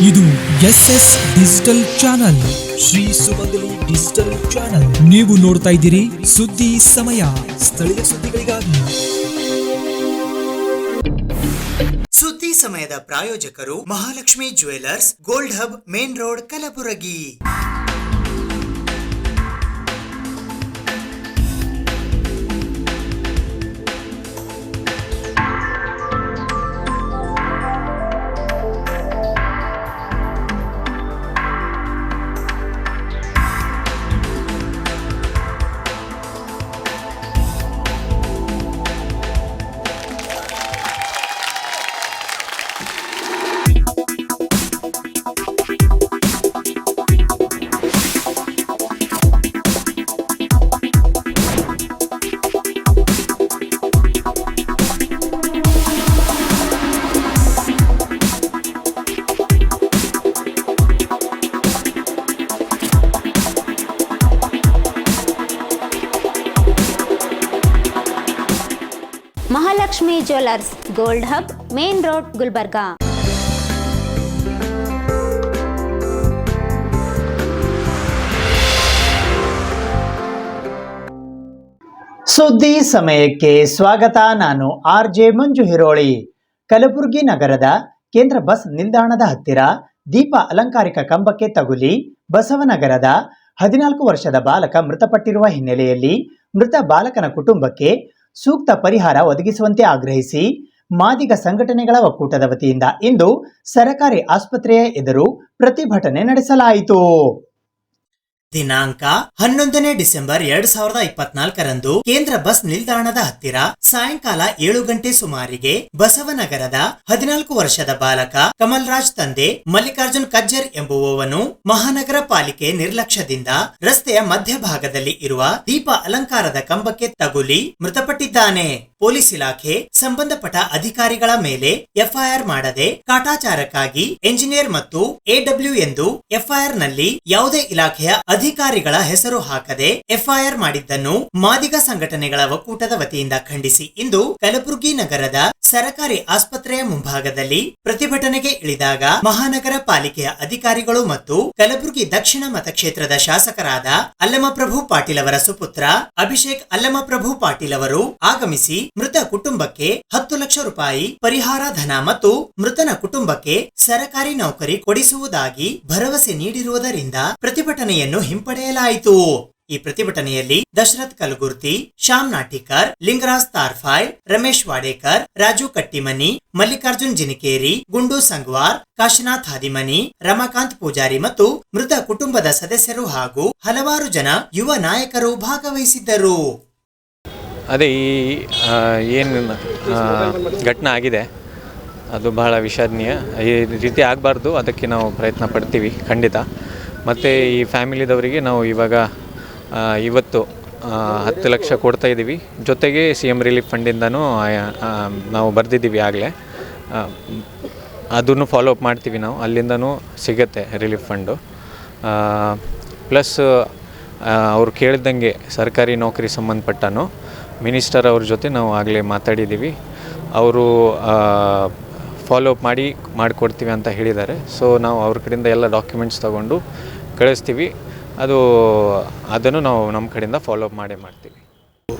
ಇದು SS digital channel, Shri ಸುಮಂಗಲಿ digital channel. ನೀವು ನೋಡ್ತಾ ಇದ್ದೀರಿ ಸುದ್ದಿ ಸಮಯ, ಸ್ಥಳೀಯ ಸುದ್ದಿಗಳಿಗಾಗಿ. ಸುದ್ದಿ ಸಮಯದ ಪ್ರಾಯೋಜಕರು Mahalakshmi jewellers, gold hub, main road, Kalaburagi. Mahalakshmi jewellers, gold hub, main road, Gulbarga. ಸುದ್ದಿ ಸಮಯಕ್ಕೆ ಸ್ವಾಗತ. ನಾನು RJ ಮಂಜು ಹಿರೋಳಿ. ಕಲಬುರಗಿ ನಗರದ ಕೇಂದ್ರ ಬಸ್ ನಿಲ್ದಾಣದ ಹತ್ತಿರ ದೀಪ ಅಲಂಕಾರಿಕ ಕಂಬಕ್ಕೆ ತಗುಲಿ ಬಸವನಗರದ 14 ವರ್ಷದ ಬಾಲಕ ಮೃತಪಟ್ಟಿರುವ ಹಿನ್ನೆಲೆಯಲ್ಲಿ ಮೃತ ಬಾಲಕನ ಕುಟುಂಬಕ್ಕೆ ಸೂಕ್ತ ಪರಿಹಾರ ಒದಗಿಸುವಂತೆ ಆಗ್ರಹಿಸಿ ಮಾದಿಗ ಸಂಘಟನೆಗಳ ಒಕ್ಕೂಟದ ವತಿಯಿಂದ ಇಂದು ಸರಕಾರಿ ಆಸ್ಪತ್ರೆಯ ಎದುರು ಪ್ರತಿಭಟನೆ ನಡೆಸಲಾಯಿತು. ದಿನಾಂಕ 11 ಡಿಸೆಂಬರ್ 2024ರಂದು ಕೇಂದ್ರ ಬಸ್ ನಿಲ್ದಾಣದ ಹತ್ತಿರ ಸಾಯಂಕಾಲ 7 ಗಂಟೆ ಸುಮಾರಿಗೆ ಬಸವನಗರದ 14 ವರ್ಷದ ಬಾಲಕ ಕಮಲ್ ರಾಜ್ ತಂದೆ ಮಲ್ಲಿಕಾರ್ಜುನ್ ಕಜ್ಜರ್ ಎಂಬುವವನು ಮಹಾನಗರ ಪಾಲಿಕೆ ನಿರ್ಲಕ್ಷ್ಯದಿಂದ ರಸ್ತೆಯ ಮಧ್ಯಭಾಗದಲ್ಲಿ ಇರುವ ದೀಪ ಅಲಂಕಾರದ ಕಂಬಕ್ಕೆ ತಗುಲಿ ಮೃತಪಟ್ಟಿದ್ದಾನೆ. ಪೊಲೀಸ್ ಇಲಾಖೆ ಸಂಬಂಧಪಟ್ಟ ಅಧಿಕಾರಿಗಳ ಮೇಲೆ FIR ಮಾಡದೆ ಕಾಟಾಚಾರಕ್ಕಾಗಿ ಎಂಜಿನಿಯರ್ ಮತ್ತು AW ಎಂದು FIR ನಲ್ಲಿ ಯಾವುದೇ ಇಲಾಖೆಯ ಅಧಿಕಾರಿಗಳ ಹೆಸರು ಹಾಕದೆ FIR ಮಾಡಿದ್ದನ್ನು ಮಾದಿಗ ಸಂಘಟನೆಗಳ ಒಕ್ಕೂಟದ ವತಿಯಿಂದ ಖಂಡಿಸಿ ಇಂದು ಕಲಬುರಗಿ ನಗರದ ಸರಕಾರಿ ಆಸ್ಪತ್ರೆಯ ಮುಂಭಾಗದಲ್ಲಿ ಪ್ರತಿಭಟನೆಗೆ ಇಳಿದಾಗ ಮಹಾನಗರ ಪಾಲಿಕೆಯ ಅಧಿಕಾರಿಗಳು ಮತ್ತು ಕಲಬುರಗಿ ದಕ್ಷಿಣ ಮತಕ್ಷೇತ್ರದ ಶಾಸಕರಾದ ಅಲ್ಲಮಪ್ರಭು ಪಾಟೀಲ್ ಅವರ ಸುಪುತ್ರ ಅಭಿಷೇಕ್ ಅಲ್ಲಮಪ್ರಭು ಪಾಟೀಲ್ ಅವರು ಆಗಮಿಸಿ ಮೃತ ಕುಟುಂಬಕ್ಕೆ 10 ಲಕ್ಷ ರೂಪಾಯಿ ಪರಿಹಾರ ಧನ ಮತ್ತು ಮೃತನ ಕುಟುಂಬಕ್ಕೆ ಸರಕಾರಿ ನೌಕರಿ ಕೊಡಿಸುವುದಾಗಿ ಭರವಸೆ ನೀಡಿರುವುದರಿಂದ ಪ್ರತಿಭಟನೆಯನ್ನು ಹಿಂಪಡೆಯಲಾಯಿತು. ಈ ಪ್ರತಿಭಟನೆಯಲ್ಲಿ ದಶರಥ್ ಕಲಗುರ್ತಿ, ಶ್ಯಾಮ್ ನಾಟಿಕರ್, ಲಿಂಗರಾಜ್ ತಾರ್ಫಾಯ್, ರಮೇಶ್ ವಾಡೇಕರ್, ರಾಜು ಕಟ್ಟಿಮನಿ, ಮಲ್ಲಿಕಾರ್ಜುನ್ ಜಿನಿಕೇರಿ, ಗುಂಡು ಸಂಗ್ವಾರ್, ಕಾಶಿನಾಥ್ ಹಾದಿಮನಿ, ರಮಾಕಾಂತ್ ಪೂಜಾರಿ ಮತ್ತು ಮೃತ ಕುಟುಂಬದ ಸದಸ್ಯರು ಹಾಗೂ ಹಲವಾರು ಜನ ಯುವ ನಾಯಕರು ಭಾಗವಹಿಸಿದ್ದರು. ಅದೇ ಏನು ಘಟನೆ ಆಗಿದೆ ಅದು ಬಹಳ ವಿಷಾದನೀಯ. ಈ ರೀತಿ ಆಗಬಾರ್ದು, ಅದಕ್ಕೆ ನಾವು ಪ್ರಯತ್ನ ಪಡ್ತೀವಿ ಖಂಡಿತ. ಮತ್ತು ಈ ಫ್ಯಾಮಿಲಿದವರಿಗೆ ನಾವು ಇವತ್ತು 10 ಲಕ್ಷ ಕೊಡ್ತಾ ಇದ್ದೀವಿ. ಜೊತೆಗೆ CM ರಿಲೀಫ್ ಫಂಡಿಂದನೂ ನಾವು ಬರೆದಿದ್ದೀವಿ ಆಗಲೇ. ಅದನ್ನು ಫಾಲೋ ಅಪ್ ಮಾಡ್ತೀವಿ ನಾವು, ಅಲ್ಲಿಂದನೂ ಸಿಗುತ್ತೆ ರಿಲೀಫ್ ಫಂಡು. ಪ್ಲಸ್ ಅವ್ರು ಕೇಳಿದಂಗೆ ಸರ್ಕಾರಿ ನೌಕರಿ ಸಂಬಂಧಪಟ್ಟನು ಮಿನಿಸ್ಟರ್ ಅವ್ರ ಜೊತೆ ನಾವು ಆಗಲೇ ಮಾತಾಡಿದ್ದೀವಿ. ಅವರು ಫಾಲೋ ಅಪ್ ಮಾಡಿಕೊಡ್ತೀವಿ ಅಂತ ಹೇಳಿದ್ದಾರೆ. ಸೊ ನಾವು ಅವ್ರ ಕಡೆಯಿಂದ ಎಲ್ಲ ಡಾಕ್ಯುಮೆಂಟ್ಸ್ ತೊಗೊಂಡು ಕಳಿಸ್ತೀವಿ. ಅದನ್ನು ನಾವು ನಮ್ಮ ಕಡೆಯಿಂದ ಫಾಲೋ ಅಪ್ ಮಾಡ್ತೀವಿ.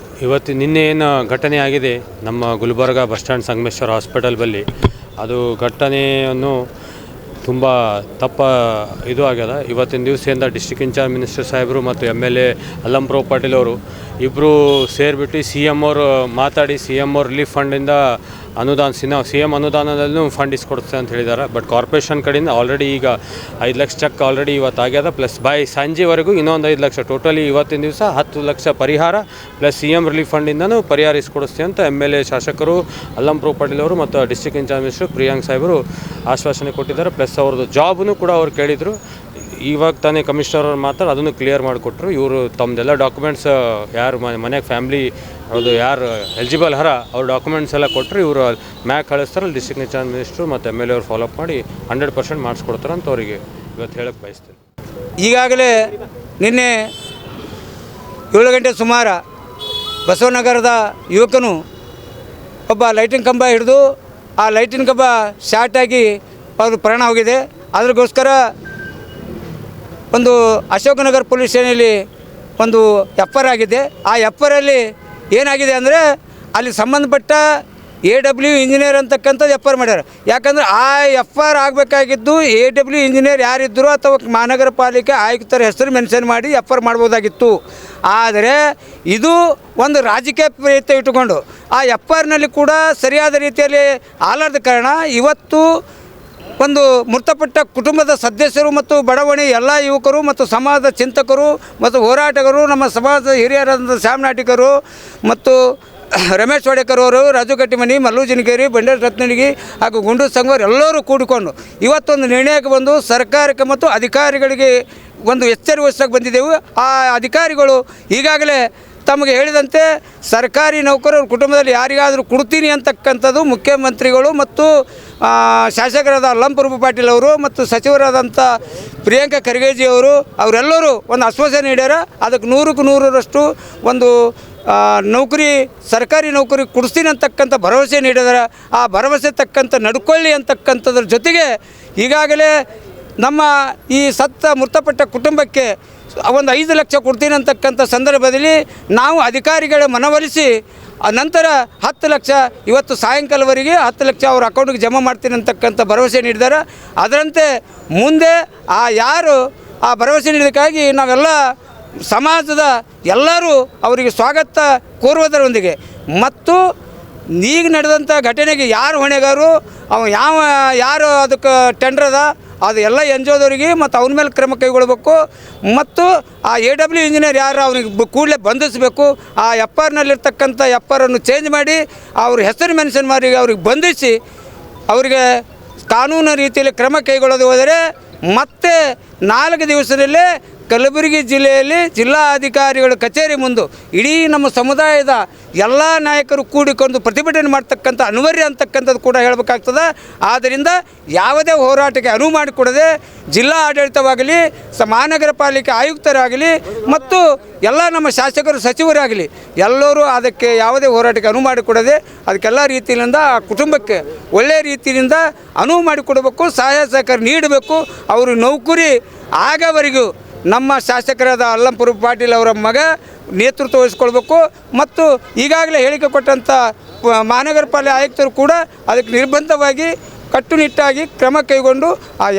ನಿನ್ನೆ ಏನು ಘಟನೆ ಆಗಿದೆ ನಮ್ಮ Gulbarga bus stand Sangameshwara hospital ಬಳಿ, ಅದು ಘಟನೆಯನ್ನು ತುಂಬ ಇದು ಆಗ್ಯದ. ಇವತ್ತಿನ ದಿವಸದಿಂದ ಡಿಸ್ಟ್ರಿಕ್ಟ್ ಇನ್ಚಾರ್ಜ್ ಮಿನಿಸ್ಟರ್ ಸಾಹೇಬರು ಮತ್ತು MLA ಅಲ್ಲಮಪ್ರಭು ಪಾಟೀಲ್ ಅವರು ಇಬ್ಬರು ಸೇರಿಬಿಟ್ಟು CM ಅವರು ಮಾತಾಡಿ CM ಅವ್ರ ರಿಲೀಫ್ ಫಂಡಿಂದ CM ಅನುದಾನದಲ್ಲೂ ಫಂಡ್ ಇಸ್ಕೊಡ್ತೇವೆ ಅಂತ ಹೇಳಿದ್ದಾರೆ. ಬಟ್ ಕಾರ್ಪೊರೇಷನ್ ಕಡೆಯಿಂದ ಆಲ್ರೆಡಿ ಈಗ 5 ಲಕ್ಷ ಚೆಕ್ ಆಲ್ರೆಡಿ ಇವತ್ತು ಆಗ್ಯದ. ಪ್ಲಸ್ ಸಂಜೆವರೆಗೂ ಇನ್ನೊಂದು 5 ಲಕ್ಷ, ಟೋಟಲಿ ಇವತ್ತಿನ ದಿವಸ 10 ಲಕ್ಷ ಪರಿಹಾರ ಪ್ಲಸ್ CM ರಿಲೀಫ್ ಫಂಡಿಂದನೂ ಪರಿಹಾರ ಇಸ್ಕೊಡಿಸ್ತೀವಿ ಅಂತ MLA ಶಾಸಕರು ಅಲ್ಲಮಪ್ರಭು ಪಾಟೀಲ್ ಅವರು ಮತ್ತು ಡಿಸ್ಟ್ರಿಕ್ಟ್ ಇನ್ಚಾರ್ಜ್ ಮಿನಿಸ್ಟರ್ ಪ್ರಿಯಾಂಕ್ ಸಾಹೇಬರು ಆಶ್ವಾಸನೆ ಕೊಟ್ಟಿದ್ದಾರೆ. ಪ್ಲಸ್ ಅವ್ರದ್ದು ಜಾಬ್ನು ಕೂಡ ಅವ್ರು ಕೇಳಿದರು. ಇವಾಗ ತಾನೇ ಕಮಿಷನರ್ ಅವ್ರು ಮಾತಾಡಿ ಅದನ್ನು ಕ್ಲಿಯರ್ ಮಾಡಿಕೊಟ್ರು. ಇವರು ತಮ್ಮದೆಲ್ಲ ಡಾಕ್ಯುಮೆಂಟ್ಸ್ ಯಾರು ಮನೆಗೆ ಫ್ಯಾಮ್ಲಿ ಅದು ಯಾರು ಎಲಿಜಿಬಲ್ ಅವ್ರ ಡಾಕ್ಯುಮೆಂಟ್ಸ್ ಎಲ್ಲ ಕೊಟ್ಟರು. ಇವರು ಮ್ಯಾಕ್ ಕಳಿಸ್ತಾರೆ. ಡಿಸ್ಟ್ರಿಕ್ಟ್ ಇನ್ಚಾರ್ಜ್ ಮಿನಿಸ್ಟ್ರು ಮತ್ತು MLA ಅವ್ರು ಫಾಲೋ ಅಪ್ ಮಾಡಿ 100% ಮಾಡಿಸ್ಕೊಡ್ತಾರೆ ಅಂತ ಅವರಿಗೆ ಇವತ್ತು ಹೇಳಕ್ಕೆ ಬಯಸ್ತೇನೆ. ಈಗಾಗಲೇ ನಿನ್ನೆ 7 ಗಂಟೆ ಸುಮಾರು ಬಸವನಗರದ ಯುವಕನು ಒಬ್ಬ ಲೈಟಿಂಗ್ ಕಂಬ ಹಿಡಿದು ಆ ಲೈಟಿಂಗ್ ಕಂಬ ಶಾರ್ಟಾಗಿ ಅವರು ಪ್ರಾಣ ಹೋಗಿದೆ. ಅದ್ರಗೋಸ್ಕರ ಒಂದು ಅಶೋಕನಗರ ಪೊಲೀಸ್ ಸ್ಟೇಷನಲ್ಲಿ ಒಂದು ಎಫ್.ಐ.ಆರ್ ಆಗಿದೆ. ಆ ಎಫ್.ಐ.ಆರಲ್ಲಿ ಏನಾಗಿದೆ ಅಂದರೆ ಅಲ್ಲಿ ಸಂಬಂಧಪಟ್ಟ AW ಇಂಜಿನಿಯರ್ ಅಂತಕ್ಕಂಥದ್ದು ಎಫ್.ಐ.ಆರ್ ಮಾಡ್ಯಾರ. ಯಾಕಂದರೆ ಆ ಎಫ್.ಐ.ಆರ್ ಆಗಬೇಕಾಗಿದ್ದು AW ಇಂಜಿನಿಯರ್ ಯಾರಿದ್ದರು ಅಥವಾ ಮಹಾನಗರ ಪಾಲಿಕೆ ಆಯುಕ್ತರ ಹೆಸರು ಮೆನ್ಷನ್ ಮಾಡಿ ಎಫ್.ಐ.ಆರ್ ಮಾಡ್ಬೋದಾಗಿತ್ತು. ಆದರೆ ಇದು ಒಂದು ರಾಜಕೀಯ ಪ್ರೇರಿತ ಇಟ್ಟುಕೊಂಡು ಆ ಎಫ್.ಐ.ಆರ್ನಲ್ಲಿ ಕೂಡ ಸರಿಯಾದ ರೀತಿಯಲ್ಲಿ ಆಲಾರದ ಕಾರಣ ಇವತ್ತು ಒಂದು ಮೃತಪಟ್ಟ ಕುಟುಂಬದ ಸದಸ್ಯರು ಮತ್ತು ಬಡಾವಣೆ ಎಲ್ಲ ಯುವಕರು ಮತ್ತು ಸಮಾಜದ ಚಿಂತಕರು ಮತ್ತು ಹೋರಾಟಗಾರರು, ನಮ್ಮ ಸಮಾಜದ ಹಿರಿಯರಾದಂಥ ಶ್ಯಾಮ್ ನಾಟಿಕರು ಮತ್ತು ರಮೇಶ್ ವಾಡೇಕರ್ ಅವರು, ರಾಜು ಕಟ್ಟಿಮನಿ, ಮಲ್ಲು ಜಿನಗೇರಿ, ಬಂಡೇರು ರತ್ನಗಿರಿ ಹಾಗೂ ಗುಂಡು ಸಂಘವರು ಎಲ್ಲರೂ ಕೂಡಿಕೊಂಡು ಇವತ್ತೊಂದು ನಿರ್ಣಯಕ್ಕೆ ಬಂದು ಸರ್ಕಾರಕ್ಕೆ ಮತ್ತು ಅಧಿಕಾರಿಗಳಿಗೆ ಒಂದು ಎಚ್ಚರಿಕೆ ಬಂದಿದ್ದೆವು. ಆ ಅಧಿಕಾರಿಗಳು ಈಗಾಗಲೇ ತಮಗೆ ಹೇಳಿದಂತೆ ಸರ್ಕಾರಿ ನೌಕರರ ಕುಟುಂಬದಲ್ಲಿ ಯಾರಿಗಾದರೂ ಕೊಡ್ತೀನಿ ಅಂತಕ್ಕಂಥದ್ದು ಮುಖ್ಯಮಂತ್ರಿಗಳು ಮತ್ತು ಶಾಸಕರಾದ ಅಲ್ಲಂಪುರಬ ಪಾಟೀಲ್ ಅವರು ಮತ್ತು ಸಚಿವರಾದಂಥ ಪ್ರಿಯಾಂಕಾ ಖರ್ಗೆಜಿ ಅವರೆಲ್ಲರೂ ಒಂದು ಆಶ್ವಾಸನೆ ನೀಡ್ಯಾರ. ಅದಕ್ಕೆ 100ಕ್ಕೆ 100ರಷ್ಟು ಒಂದು ನೌಕರಿ, ಸರ್ಕಾರಿ ನೌಕರಿ ಕೊಡಿಸ್ತೀನಿ ಅಂತಕ್ಕಂಥ ಭರವಸೆ ನೀಡಿದ್ದಾರೆ. ಆ ಭರವಸೆ ತಕ್ಕಂಥ ನಡ್ಕೊಳ್ಳಿ ಅಂತಕ್ಕಂಥದ್ರ ಜೊತೆಗೆ ಈಗಾಗಲೇ ನಮ್ಮ ಈ ಮೃತಪಟ್ಟ ಕುಟುಂಬಕ್ಕೆ ಒಂದು 5 ಲಕ್ಷ ಕೊಡ್ತೀನಿ ಅಂತಕ್ಕಂಥ ಸಂದರ್ಭದಲ್ಲಿ ನಾವು ಅಧಿಕಾರಿಗಳ ಮನವೊಲಿಸಿ ನಂತರ 10 ಲಕ್ಷ ಇವತ್ತು ಸಾಯಂಕಾಲವರೆಗೆ 10 ಲಕ್ಷ ಅವ್ರ ಅಕೌಂಟಿಗೆ ಜಮಾ ಮಾಡ್ತೀನಿ ಅಂತಕ್ಕಂಥ ಭರವಸೆ ನೀಡಿದ್ದಾರೆ. ಅದರಂತೆ ಮುಂದೆ ಯಾರು ಆ ಭರವಸೆ ನೀಡಿದ್ದಕ್ಕಾಗಿ ನಾವೆಲ್ಲ ಸಮಾಜದ ಎಲ್ಲರೂ ಅವರಿಗೆ ಸ್ವಾಗತ ಕೋರುವುದರೊಂದಿಗೆ ಮತ್ತು ಈಗ ನಡೆದಂಥ ಘಟನೆಗೆ ಯಾರು ಹೊಣೆಗಾರು, ಯಾರು ಅದಕ್ಕೆ ಟೆಂಡರ್ ಅದ ಅದು ಎಲ್ಲ ಎನ್ಜೋದವರಿಗೆ ಮತ್ತು ಅವನ ಮೇಲೆ ಕ್ರಮ ಕೈಗೊಳ್ಳಬೇಕು ಮತ್ತು ಆ AW ಇಂಜಿನಿಯರ್ ಯಾರು ಅವ್ರಿಗೆ ಕೂಡಲೇ ಬಂಧಿಸಬೇಕು. ಆ ಎಫ್.ಐ.ಆರ್ನಲ್ಲಿರ್ತಕ್ಕಂಥ ಎಫ್.ಐ.ಆರನ್ನು ಚೇಂಜ್ ಮಾಡಿ ಅವ್ರ ಹೆಸರು ಮೆನ್ಷನ್ ಮಾಡಿ ಅವ್ರಿಗೆ ಬಂಧಿಸಿ ಅವರಿಗೆ ಕಾನೂನು ರೀತಿಯಲ್ಲಿ ಕ್ರಮ ಕೈಗೊಳ್ಳೋದು ಹೋದರೆ ಮತ್ತೆ 4 ದಿವಸದಲ್ಲೇ ಕಲಬುರಗಿ ಜಿಲ್ಲೆಯಲ್ಲಿ ಜಿಲ್ಲಾಧಿಕಾರಿಗಳ ಕಚೇರಿ ಮುಂದೆ ಇಡೀ ನಮ್ಮ ಸಮುದಾಯದ ಎಲ್ಲ ನಾಯಕರು ಕೂಡಿಕೊಂಡು ಪ್ರತಿಭಟನೆ ಮಾಡ್ತಕ್ಕಂಥ ಅನಿವಾರ್ಯ ಅಂತಕ್ಕಂಥದ್ದು ಕೂಡ ಹೇಳಬೇಕಾಗ್ತದೆ. ಆದ್ದರಿಂದ ಯಾವುದೇ ಹೋರಾಟಕ್ಕೆ ಅನುವು ಮಾಡಿಕೊಡದೆ ಜಿಲ್ಲಾ ಆಡಳಿತವಾಗಲಿ, ಮಹಾನಗರ ಪಾಲಿಕೆ ಆಯುಕ್ತರಾಗಲಿ ಮತ್ತು ಎಲ್ಲ ನಮ್ಮ ಶಾಸಕರು, ಸಚಿವರಾಗಲಿ ಎಲ್ಲರೂ ಅದಕ್ಕೆ ಯಾವುದೇ ಹೋರಾಟಕ್ಕೆ ಅನುವು ಮಾಡಿಕೊಡದೆ ಅದಕ್ಕೆಲ್ಲ ರೀತಿಯಿಂದ ಆ ಕುಟುಂಬಕ್ಕೆ ಒಳ್ಳೆಯ ರೀತಿಯಿಂದ ಅನುವು ಮಾಡಿಕೊಡಬೇಕು, ಸಹಾಯ ಸಹಕಾರ ನೀಡಬೇಕು. ಅವರು ನೌಕರಿ ಆಗವರೆಗೂ ನಮ್ಮ ಶಾಸಕರಾದ ಅಲ್ಲಂಪುರಬ ಪಾಟೀಲ್ ಅವರ ಮಗ ನೇತೃತ್ವ ವಹಿಸ್ಕೊಳ್ಬೇಕು ಮತ್ತು ಈಗಾಗಲೇ ಹೇಳಿಕೆ ಕೊಟ್ಟಂಥ ಮಹಾನಗರ ಪಾಲಿಕೆ ಆಯುಕ್ತರು ಕೂಡ ಅದಕ್ಕೆ ನಿರ್ಬಂಧವಾಗಿ ಕಟ್ಟುನಿಟ್ಟಾಗಿ ಕ್ರಮ ಕೈಗೊಂಡು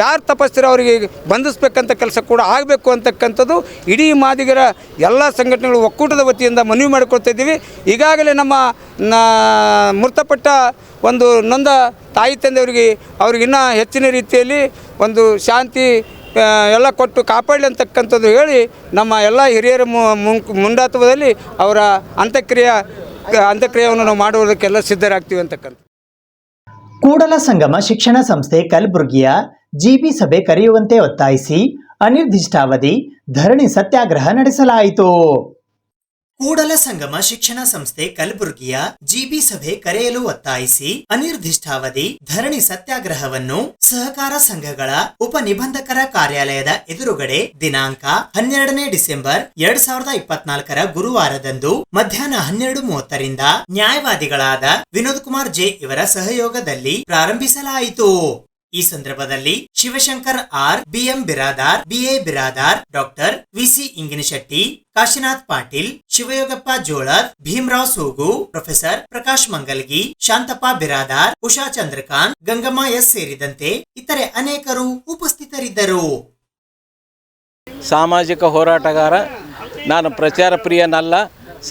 ಯಾರು ತಪ್ಪಿಸ್ತೀರೋ ಅವರಿಗೆ ಬಂಧಿಸಬೇಕಂತ ಕೆಲಸ ಕೂಡ ಆಗಬೇಕು ಅಂತಕ್ಕಂಥದ್ದು ಇಡೀ ಮಾದಿಗರ ಎಲ್ಲ ಸಂಘಟನೆಗಳು ಒಕ್ಕೂಟದ ವತಿಯಿಂದ ಮನವಿ ಮಾಡಿಕೊಳ್ತಾ ಇದ್ದೀವಿ. ಈಗಾಗಲೇ ನಮ್ಮ ಮೃತಪಟ್ಟ ಒಂದು ನೊಂದ ತಾಯಿ ತಂದೆಯವರಿಗೆ ಇನ್ನೂ ಹೆಚ್ಚಿನ ರೀತಿಯಲ್ಲಿ ಒಂದು ಶಾಂತಿ ಎಲ್ಲ ಕೊಟ್ಟು ಕಾಪಾಡಲಿ ಅಂತಕ್ಕಂಥದ್ದು ಹೇಳಿ ನಮ್ಮ ಎಲ್ಲ ಹಿರಿಯರ ಮುಂದಾತ್ವದಲ್ಲಿ ಅವರ ಅಂತ್ಯಕ್ರಿಯೆಯನ್ನು ನಾವು ಮಾಡುವುದಕ್ಕೆಲ್ಲ ಸಿದ್ಧರಾಗ್ತೀವಿ ಅಂತಕ್ಕಂಥ. ಕೂಡಲ ಸಂಗಮ ಶಿಕ್ಷಣ ಸಂಸ್ಥೆ ಕಲಬುರಗಿಯ GB ಸಭೆ ಕರೆಯುವಂತೆ ಒತ್ತಾಯಿಸಿ ಅನಿರ್ದಿಷ್ಟಾವಧಿ ಧರಣಿ ಸತ್ಯಾಗ್ರಹ ನಡೆಸಲಾಯಿತು. ಕೂಡಲ ಸಂಗಮ ಶಿಕ್ಷಣ ಸಂಸ್ಥೆ ಕಲಬುರಗಿಯ GB ಸಭೆ ಕರೆಯಲು ಒತ್ತಾಯಿಸಿ ಅನಿರ್ದಿಷ್ಟಾವಧಿ ಧರಣಿ ಸತ್ಯಾಗ್ರಹವನ್ನು ಸಹಕಾರ ಸಂಘಗಳ ಉಪನಿಬಂಧಕರ ಕಾರ್ಯಾಲಯದ ಎದುರುಗಡೆ ದಿನಾಂಕ 12ನೇ ಡಿಸೆಂಬರ್ 2024 ಗುರುವಾರದಂದು ಮಧ್ಯಾಹ್ನ 12:30ರಿಂದ ನ್ಯಾಯವಾದಿಗಳಾದ ವಿನೋದ್ ಕುಮಾರ್ ಜೆ ಇವರ ಸಹಯೋಗದಲ್ಲಿ ಪ್ರಾರಂಭಿಸಲಾಯಿತು. ಈ ಸಂದರ್ಭದಲ್ಲಿ Shivashankar R, BM Biradar, BA Biradar, doctor VC Inginashetti, Kashinath Patil, Shivayogappa Jolad, Bhimrao Sugu, professor Prakash Mangalgi, Shantappa Biradar, Usha Chandrakant, Gangamma S ಸೇರಿದಂತೆ ಇತರೆ ಅನೇಕರು ಉಪಸ್ಥಿತರಿದ್ದರು. ಸಾಮಾಜಿಕ ಹೋರಾಟಗಾರ, ನಾನು ಪ್ರಚಾರ ಪ್ರಿಯನಲ್ಲ.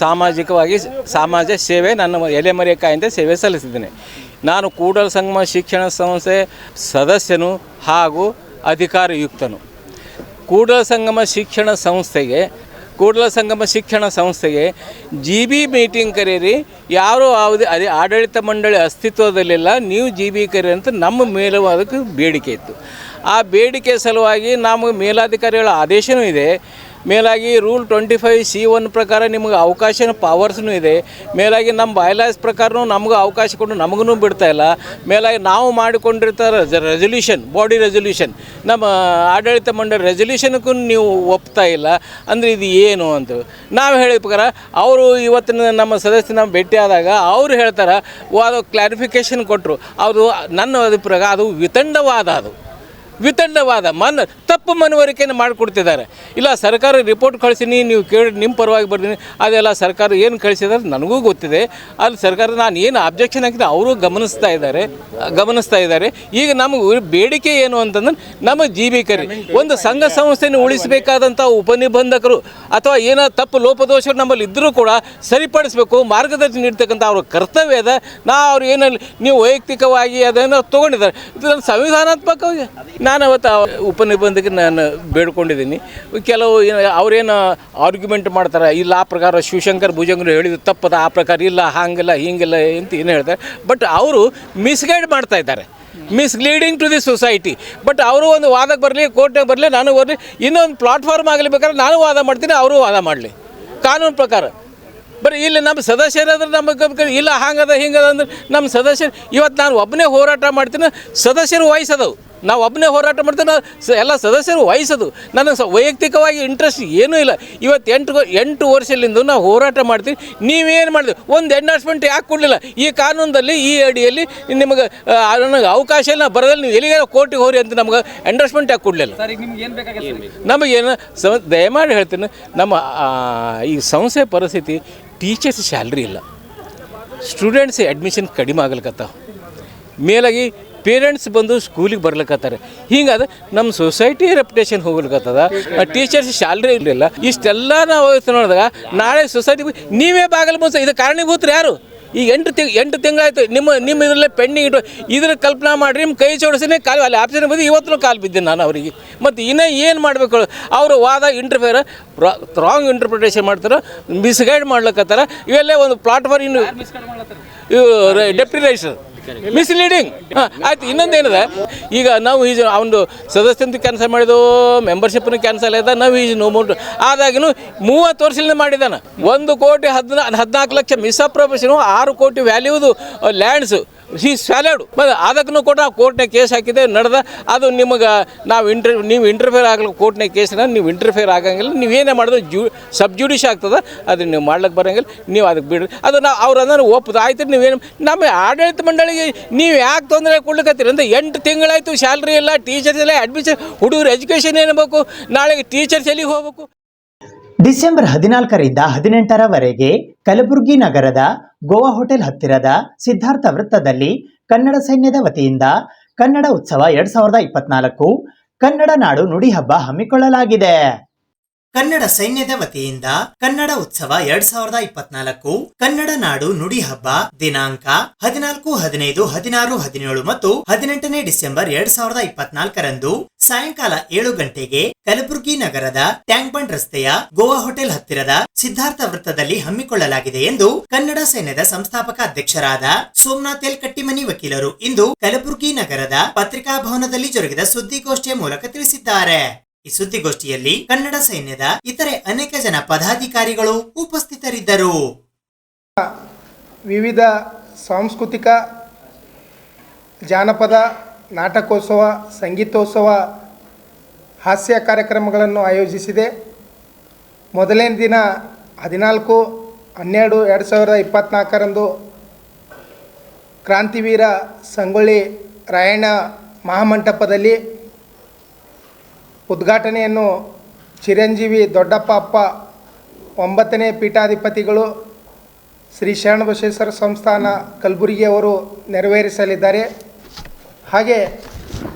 ಸಾಮಾಜಿಕವಾಗಿ ಸಮಾಜ ಸೇವೆ ನನ್ನ ಎಲೆಮರೆಕಾಯಿಂದ ಸೇವೆ ಸಲ್ಲಿಸಿದ್ದೇನೆ. ನಾನು ಕೂಡಲ ಸಂಗಮ ಶಿಕ್ಷಣ ಸಂಸ್ಥೆ ಸದಸ್ಯನು ಹಾಗೂ ಅಧಿಕಾರಯುಕ್ತನು. ಕೂಡಲ ಸಂಗಮ ಶಿಕ್ಷಣ ಸಂಸ್ಥೆಗೆ GB ಮೀಟಿಂಗ್ ಕರೀರಿ, ಯಾರೂ ಯಾವುದೇ ಆಡಳಿತ ಮಂಡಳಿ ಅಸ್ತಿತ್ವದಲ್ಲಿಲ್ಲ, ನೀವು GB ಕರೀರಿ ಅಂತ ನಮ್ಮ ಮೇಲೂ ಅದಕ್ಕೆ ಬೇಡಿಕೆ ಇತ್ತು. ಆ ಬೇಡಿಕೆ ಸಲುವಾಗಿ ನಮಗೆ ಮೇಲಾಧಿಕಾರಿಗಳ ಆದೇಶವೂ ಇದೆ. ಮೇಲಾಗಿ ರೂಲ್ 25C1 ಪ್ರಕಾರ ನಿಮಗೆ ಅವಕಾಶನೂ ಪವರ್ಸ್ನೂ ಇದೆ. ಮೇಲಾಗಿ ನಮ್ಮ ಬೈಲಾಸ್ ಪ್ರಕಾರನೂ ನಮಗೂ ಅವಕಾಶ ಕೊಟ್ಟು ನಮಗೂ ಬಿಡ್ತಾ ಇಲ್ಲ. ಮೇಲಾಗಿ ನಾವು ಮಾಡಿಕೊಂಡಿರ್ತಾರೆ ರೆಸೊಲ್ಯೂಷನ್, ಬಾಡಿ ರೆಸೊಲ್ಯೂಷನ್, ನಮ್ಮ ಆಡಳಿತ ಮಂಡಳಿ ರೆಸೊಲ್ಯೂಷನ್ಗೂ ನೀವು ಒಪ್ತಾ ಇಲ್ಲ ಅಂದರೆ ಇದು ಏನು ಅಂತ ನಾವು ಹೇಳಿದ ಪ್ರಕಾರ ಅವರು ಇವತ್ತಿನ ನಮ್ಮ ಸದಸ್ಯರು ನಾವು ಭೇಟಿಯಾದಾಗ ಅವರು ಹೇಳ್ತಾರೆ, ಅದು ಕ್ಲಾರಿಫಿಕೇಷನ್ ಕೊಟ್ಟರು. ಅದು ನನ್ನ ಅಭಿಪ್ರಾಯ ಅದು ವಿತಂಡವಾದ, ವಿತಂಡವಾದ ತಪ್ಪು ಮನವರಿಕೆಯನ್ನು ಮಾಡಿಕೊಡ್ತಿದ್ದಾರೆ. ಇಲ್ಲ ಸರ್ಕಾರ ರಿಪೋರ್ಟ್ ಕಳಿಸಿನಿ, ನೀವು ಕೇಳಿ ನಿಮ್ಮ ಪರವಾಗಿ ಬರ್ತೀನಿ, ಅದೆಲ್ಲ ಸರ್ಕಾರ ಏನು ಕಳಿಸಿದ್ದಾರೆ ನನಗೂ ಗೊತ್ತಿದೆ. ಅಲ್ಲಿ ಸರ್ಕಾರ ನಾನು ಏನು ಅಬ್ಜೆಕ್ಷನ್ ಹಾಕಿದೆ ಅವರು ಗಮನಿಸ್ತಾ ಇದ್ದಾರೆ. ಈಗ ನಮಗೆ ಬೇಡಿಕೆ ಏನು ಅಂತಂದ್ರೆ ನಮ್ಮ ಜೀವಿಕರಿ ಒಂದು ಸಂಘ ಸಂಸ್ಥೆಯನ್ನು ಉಳಿಸಬೇಕಾದಂಥ ಉಪನಿಬಂಧಕರು ಅಥವಾ ಏನೋ ತಪ್ಪು ಲೋಪದೋಷಗಳು ನಮ್ಮಲ್ಲಿ ಇದ್ದರೂ ಕೂಡ ಸರಿಪಡಿಸಬೇಕು, ಮಾರ್ಗದರ್ಶನ ನೀಡ್ತಕ್ಕಂಥ ಅವ್ರ ಕರ್ತವ್ಯ ಅದ. ಅವ್ರು ಏನಲ್ಲಿ ನೀವು ವೈಯಕ್ತಿಕವಾಗಿ ಅದನ್ನು ತೊಗೊಂಡಿದ್ದಾರೆ, ಇದು ಸಂವಿಧಾನಾತ್ಮಕವಾಗಿ ನಾನು ಅವತ್ತು ಉಪನಿಬಂಧಕ ನಾನು ಬೇಡ್ಕೊಂಡಿದ್ದೀನಿ. ಕೆಲವು ಅವ್ರೇನು ಆರ್ಗ್ಯುಮೆಂಟ್ ಮಾಡ್ತಾರೆ, ಇಲ್ಲ ಆ ಪ್ರಕಾರ ಶಿವಶಂಕರ್ ಭುಜಂಗರು ಹೇಳಿದ್ದು ತಪ್ಪದ, ಆ ಪ್ರಕಾರ ಇಲ್ಲ ಹಾಗೆಲ್ಲ ಹೀಗೆಲ್ಲ ಅಂತ ಏನು ಹೇಳ್ತಾರೆ. ಬಟ್ ಅವರು ಮಿಸ್ಗೈಡ್ ಮಾಡ್ತಾ ಇದ್ದಾರೆ, misleading to the society. But ಅವರು ಒಂದು ವಾದಕ್ಕೆ ಬರಲಿ, ಕೋರ್ಟ್ನಾಗ ಬರಲಿ, ನಾನು ಬರಲಿ, ಇನ್ನೊಂದು ಪ್ಲಾಟ್ಫಾರ್ಮ್ ಆಗಲಿ ಬೇಕಾದ್ರೆ ನಾನು ವಾದ ಮಾಡ್ತೀನಿ, ಅವರು ವಾದ ಮಾಡಲಿ ಕಾನೂನು ಪ್ರಕಾರ. ಬರೀ ಇಲ್ಲಿ ನಮ್ಮ ಸದಸ್ಯರಾದ್ರೆ ನಮಗೆ ಇಲ್ಲ ಹಾಗದ ಹಿಂಗದ ಅಂದ್ರೆ ನಮ್ಮ ಸದಸ್ಯರು ಇವತ್ತು ನಾನು ಒಬ್ಬನೇ ಹೋರಾಟ ಮಾಡ್ತೀನಿ, ಸದಸ್ಯರು ವಹಿಸೋದವು, ನಾವು ಒಬ್ಬನೇ ಹೋರಾಟ ಮಾಡ್ತೀನಿ, ಎಲ್ಲ ಸದಸ್ಯರು ವಹಿಸೋದು. ನನಗೆ ವೈಯಕ್ತಿಕವಾಗಿ ಇಂಟ್ರೆಸ್ಟ್ ಏನೂ ಇಲ್ಲ. ಇವತ್ತು 8 ವರ್ಷದಿಂದ ನಾವು ಹೋರಾಟ ಮಾಡ್ತೀವಿ. ನೀವೇನು ಮಾಡಿದ್ವಿ, ಒಂದು ಎಂಡರ್ಸ್ಮೆಂಟ್ ಯಾಕೆ ಕೊಡಲಿಲ್ಲ? ಈ ಕಾನೂನದಲ್ಲಿ ಈ ಅಡಿಯಲ್ಲಿ ನಿಮಗೆ ನನಗೆ ಅವಕಾಶ ಇಲ್ಲ, ಬರೋದಲ್ಲಿ ನೀವು ಎಲ್ಲಿಗೆ ಕೋರ್ಟಿಗೆ ಹೋರಿ ಅಂತ ನಮ್ಗೆ ಎಂಡರ್ಸ್ಮೆಂಟ್ ಯಾಕೆ ಕೊಡಲಿಲ್ಲ? ನಮಗೇನು ದಯಮಾಡಿ ಹೇಳ್ತೀನಿ, ನಮ್ಮ ಈ ಸಂಸ್ಥೆ ಪರಿಸ್ಥಿತಿ ಟೀಚರ್ಸ್ ಸ್ಯಾಲ್ರಿ ಇಲ್ಲ, ಸ್ಟೂಡೆಂಟ್ಸ್ ಅಡ್ಮಿಷನ್ ಕಡಿಮೆ ಆಗ್ಲಿಕ್ಕತ್ತಾವ, ಮೇಲಾಗಿ ಪೇರೆಂಟ್ಸ್ ಬಂದು ಸ್ಕೂಲಿಗೆ ಬರ್ಲಿಕ್ಕತ್ತಾರೆ. ಹಿಂಗಾದ್ರೆ ನಮ್ಮ ಸೊಸೈಟಿ ರೆಪ್ಯುಟೇಷನ್ ಹೋಗ್ಲಿಕ್ಕತ್ತದ, ಟೀಚರ್ಸ್ ಸ್ಯಾಲ್ರಿ ಇರಲಿಲ್ಲ. ಇಷ್ಟೆಲ್ಲ ನಾವು ನೋಡಿದಾಗ ನಾಳೆ ಸೊಸೈಟಿ ನೀವೇ ಬಾಗಲು ಮುಚ್ಚ, ಇದು ಕಾರಣೀಭೂತರು ಯಾರು? ಈಗ 8 ತಿಂಗಳಾಯ್ತು ನಿಮ್ಮ ಇದರಲ್ಲೇ ಪೆಂಡಿಂಗ್ ಇಟ್ಟು ಇದ್ರ ಕಲ್ಪನಾ ಮಾಡಿರಿ, ನಿಮ್ಮ ಕೈ ಜೋಡಿಸಿನೇ ಕಾಲು ಅಲ್ಲಿ ಆಪ್ಷನ್ ಬಂದು ಇವತ್ತು ಕಾಲು ಬಿದ್ದೀನಿ ನಾನು ಅವರಿಗೆ. ಮತ್ತು ಇನ್ನೂ ಏನು ಮಾಡಬೇಕು? ಅವರು ವಾದ ಇಂಟರ್ಫಿಯರ್ ರಾಂಗ್ ಇಂಟರ್ಪ್ರಿಟೇಷನ್ ಮಾಡ್ತಾರೆ, ಮಿಸ್ಗೈಡ್ ಮಾಡ್ಲಿಕ್ಕತ್ತಾರ. ಇವೆಲ್ಲ ಒಂದು ಪ್ಲಾಟ್ಫಾರ್ಮ್ ಇನ್ನು ಡೆಪ್ಟಿ ರೈಟರ್ ಮಿಸ್ಲೀಡಿಂಗ್. ಆಯ್ತು, ಇನ್ನೊಂದೇನಿದೆ, ಈಗ ನಾವು ಈಜು ಅವನು ಸದಸ್ಯಂತ ಕ್ಯಾನ್ಸಲ್ ಮಾಡಿದೆವು, ಮೆಂಬರ್ಶಿಪ್ನ ಕ್ಯಾನ್ಸಲ್ ಆಯ್ತಾ, ನಾವು ಈಜು ನೋ ಮೌಂಟ್ ಆದಾಗಿನೂ 30 ವರ್ಷದಿಂದ ಮಾಡಿದ್ದಾನೆ. 1,14,00,000 ಮಿಸ್ಅಪ್ರೋಪ್ರಿಯೇಷನು, 6 ಕೋಟಿ ವ್ಯಾಲ್ಯೂದು ಲ್ಯಾಂಡ್ಸು ಈ ಸ್ವ್ಯಾಲಡ್. ಮತ್ತು ಅದಕ್ಕೂ ಕೂಡ ನಾವು ಕೋರ್ಟ್ನಾಗ ಕೇಸ್ ಹಾಕಿದೆ, ನಡೆದ. ಅದು ನಿಮಗೆ ನೀವು ಇಂಟರ್ಫಿಯರ್ ಆಗಲಿಕ್ಕೆ ಕೋರ್ಟ್ನಾಗ ಕೇಸ್ನ ನೀವು ಇಂಟರ್ಫಿಯರ್ ಆಗಂಗಿಲ್ಲ. ನೀವೇನೇ ಮಾಡಿದ್ರು ಸಬ್ಜುಡಿಷ್ ಆಗ್ತದೆ, ಅದನ್ನು ನೀವು ಮಾಡ್ಲಿಕ್ಕೆ ಬರೋಂಗಿಲ್ಲ. ನೀವು ಅದಕ್ಕೆ ಬಿಡ್ರಿ, ಅದು ಅವ್ರು ಅದನ್ನು ಒಪ್ಪದು ಆಯ್ತು. ನೀವೇನು ನಮ್ಮ ಆಡಳಿತ ಮಂಡಳಿಗೆ ನೀವು ಯಾಕೆ ತೊಂದರೆ ಕೊಡ್ಲಿಕ್ಕತ್ತೀರಿ ಅಂತ 8 ತಿಂಗಳಾಯಿತು, ಸ್ಯಾಲ್ರಿ ಇಲ್ಲ, ಟೀಚರ್ಸ್ ಇಲ್ಲ, ಅಡ್ಮಿಷನ್, ಹುಡುಗರು ಎಜುಕೇಷನ್ ಏನ್ಬೇಕು, ನಾಳೆಗೆ ಟೀಚರ್ಸ್ ಎಲ್ಲಿಗೆ ಹೋಗ್ಬೇಕು? ಡಿಸೆಂಬರ್ 14ರಿಂದ 18ರವರೆಗೆ ಕಲಬುರಗಿ ನಗರದ ಗೋವಾ ಹೋಟೆಲ್ ಹತ್ತಿರದ ಸಿದ್ಧಾರ್ಥ ವೃತ್ತದಲ್ಲಿ ಕನ್ನಡ ಸೈನ್ಯದ ವತಿಯಿಂದ ಕನ್ನಡ ಉತ್ಸವ 2024 ಕನ್ನಡ ನಾಡು ನುಡಿ ಹಬ್ಬ ಹಮ್ಮಿಕೊಳ್ಳಲಾಗಿದೆ. ಕನ್ನಡ ಸೈನ್ಯದ ವತಿಯಿಂದ ಕನ್ನಡ ಉತ್ಸವ 2024 ಕನ್ನಡ ನಾಡು ನುಡಿ ಹಬ್ಬ ದಿನಾಂಕ 14, 15, 16, 17 ಮತ್ತು 18ನೇ ಡಿಸೆಂಬರ್ 2024ರಂದು ಸಾಯಂಕಾಲ 7 ಗಂಟೆಗೆ ಕಲಬುರಗಿ ನಗರದ ಟ್ಯಾಂಕ್ ಬಂಡ್ ರಸ್ತೆಯ ಗೋವಾ ಹೋಟೆಲ್ ಹತ್ತಿರದ ಸಿದ್ಧಾರ್ಥ ವೃತ್ತದಲ್ಲಿ ಹಮ್ಮಿಕೊಳ್ಳಲಾಗಿದೆ ಎಂದು ಕನ್ನಡ ಸೈನ್ಯದ ಸಂಸ್ಥಾಪಕ ಅಧ್ಯಕ್ಷರಾದ ಸೋಮನಾಥ್ ಎಲ್ ಕಟ್ಟಿಮನಿ ವಕೀಲರು ಇಂದು ಕಲಬುರಗಿ ನಗರದ ಪತ್ರಿಕಾ ಭವನದಲ್ಲಿ ಜರುಗಿದ ಸುದ್ದಿಗೋಷ್ಠಿಯ ಮೂಲಕ ತಿಳಿಸಿದ್ದಾರೆ. ಈ ಸುದ್ದಿಗೋಷ್ಠಿಯಲ್ಲಿ ಕನ್ನಡ ಸೈನ್ಯದ ಇತರೆ ಅನೇಕ ಜನ ಪದಾಧಿಕಾರಿಗಳು ಉಪಸ್ಥಿತರಿದ್ದರು. ವಿವಿಧ ಸಾಂಸ್ಕೃತಿಕ ಜಾನಪದ ನಾಟಕೋತ್ಸವ, ಸಂಗೀತೋತ್ಸವ, ಹಾಸ್ಯ ಕಾರ್ಯಕ್ರಮಗಳನ್ನು ಆಯೋಜಿಸಿದೆ. ಮೊದಲನೇ ದಿನ 14/12/2024ರಂದು ಕ್ರಾಂತಿವೀರ ಸಂಗೊಳ್ಳಿ ರಾಯಣ್ಣ ಮಹಾಮಂಟಪದಲ್ಲಿ ಉದ್ಘಾಟನೆಯನ್ನು ಚಿರಂಜೀವಿ ದೊಡ್ಡಪ್ಪ ಅಪ್ಪ 9ನೇ ಪೀಠಾಧಿಪತಿಗಳು ಶ್ರೀ ಶರಣಬಸವೇಶ್ವರ ಸಂಸ್ಥಾನ ಕಲಬುರಗಿಯವರು ನೆರವೇರಿಸಲಿದ್ದಾರೆ. ಹಾಗೆ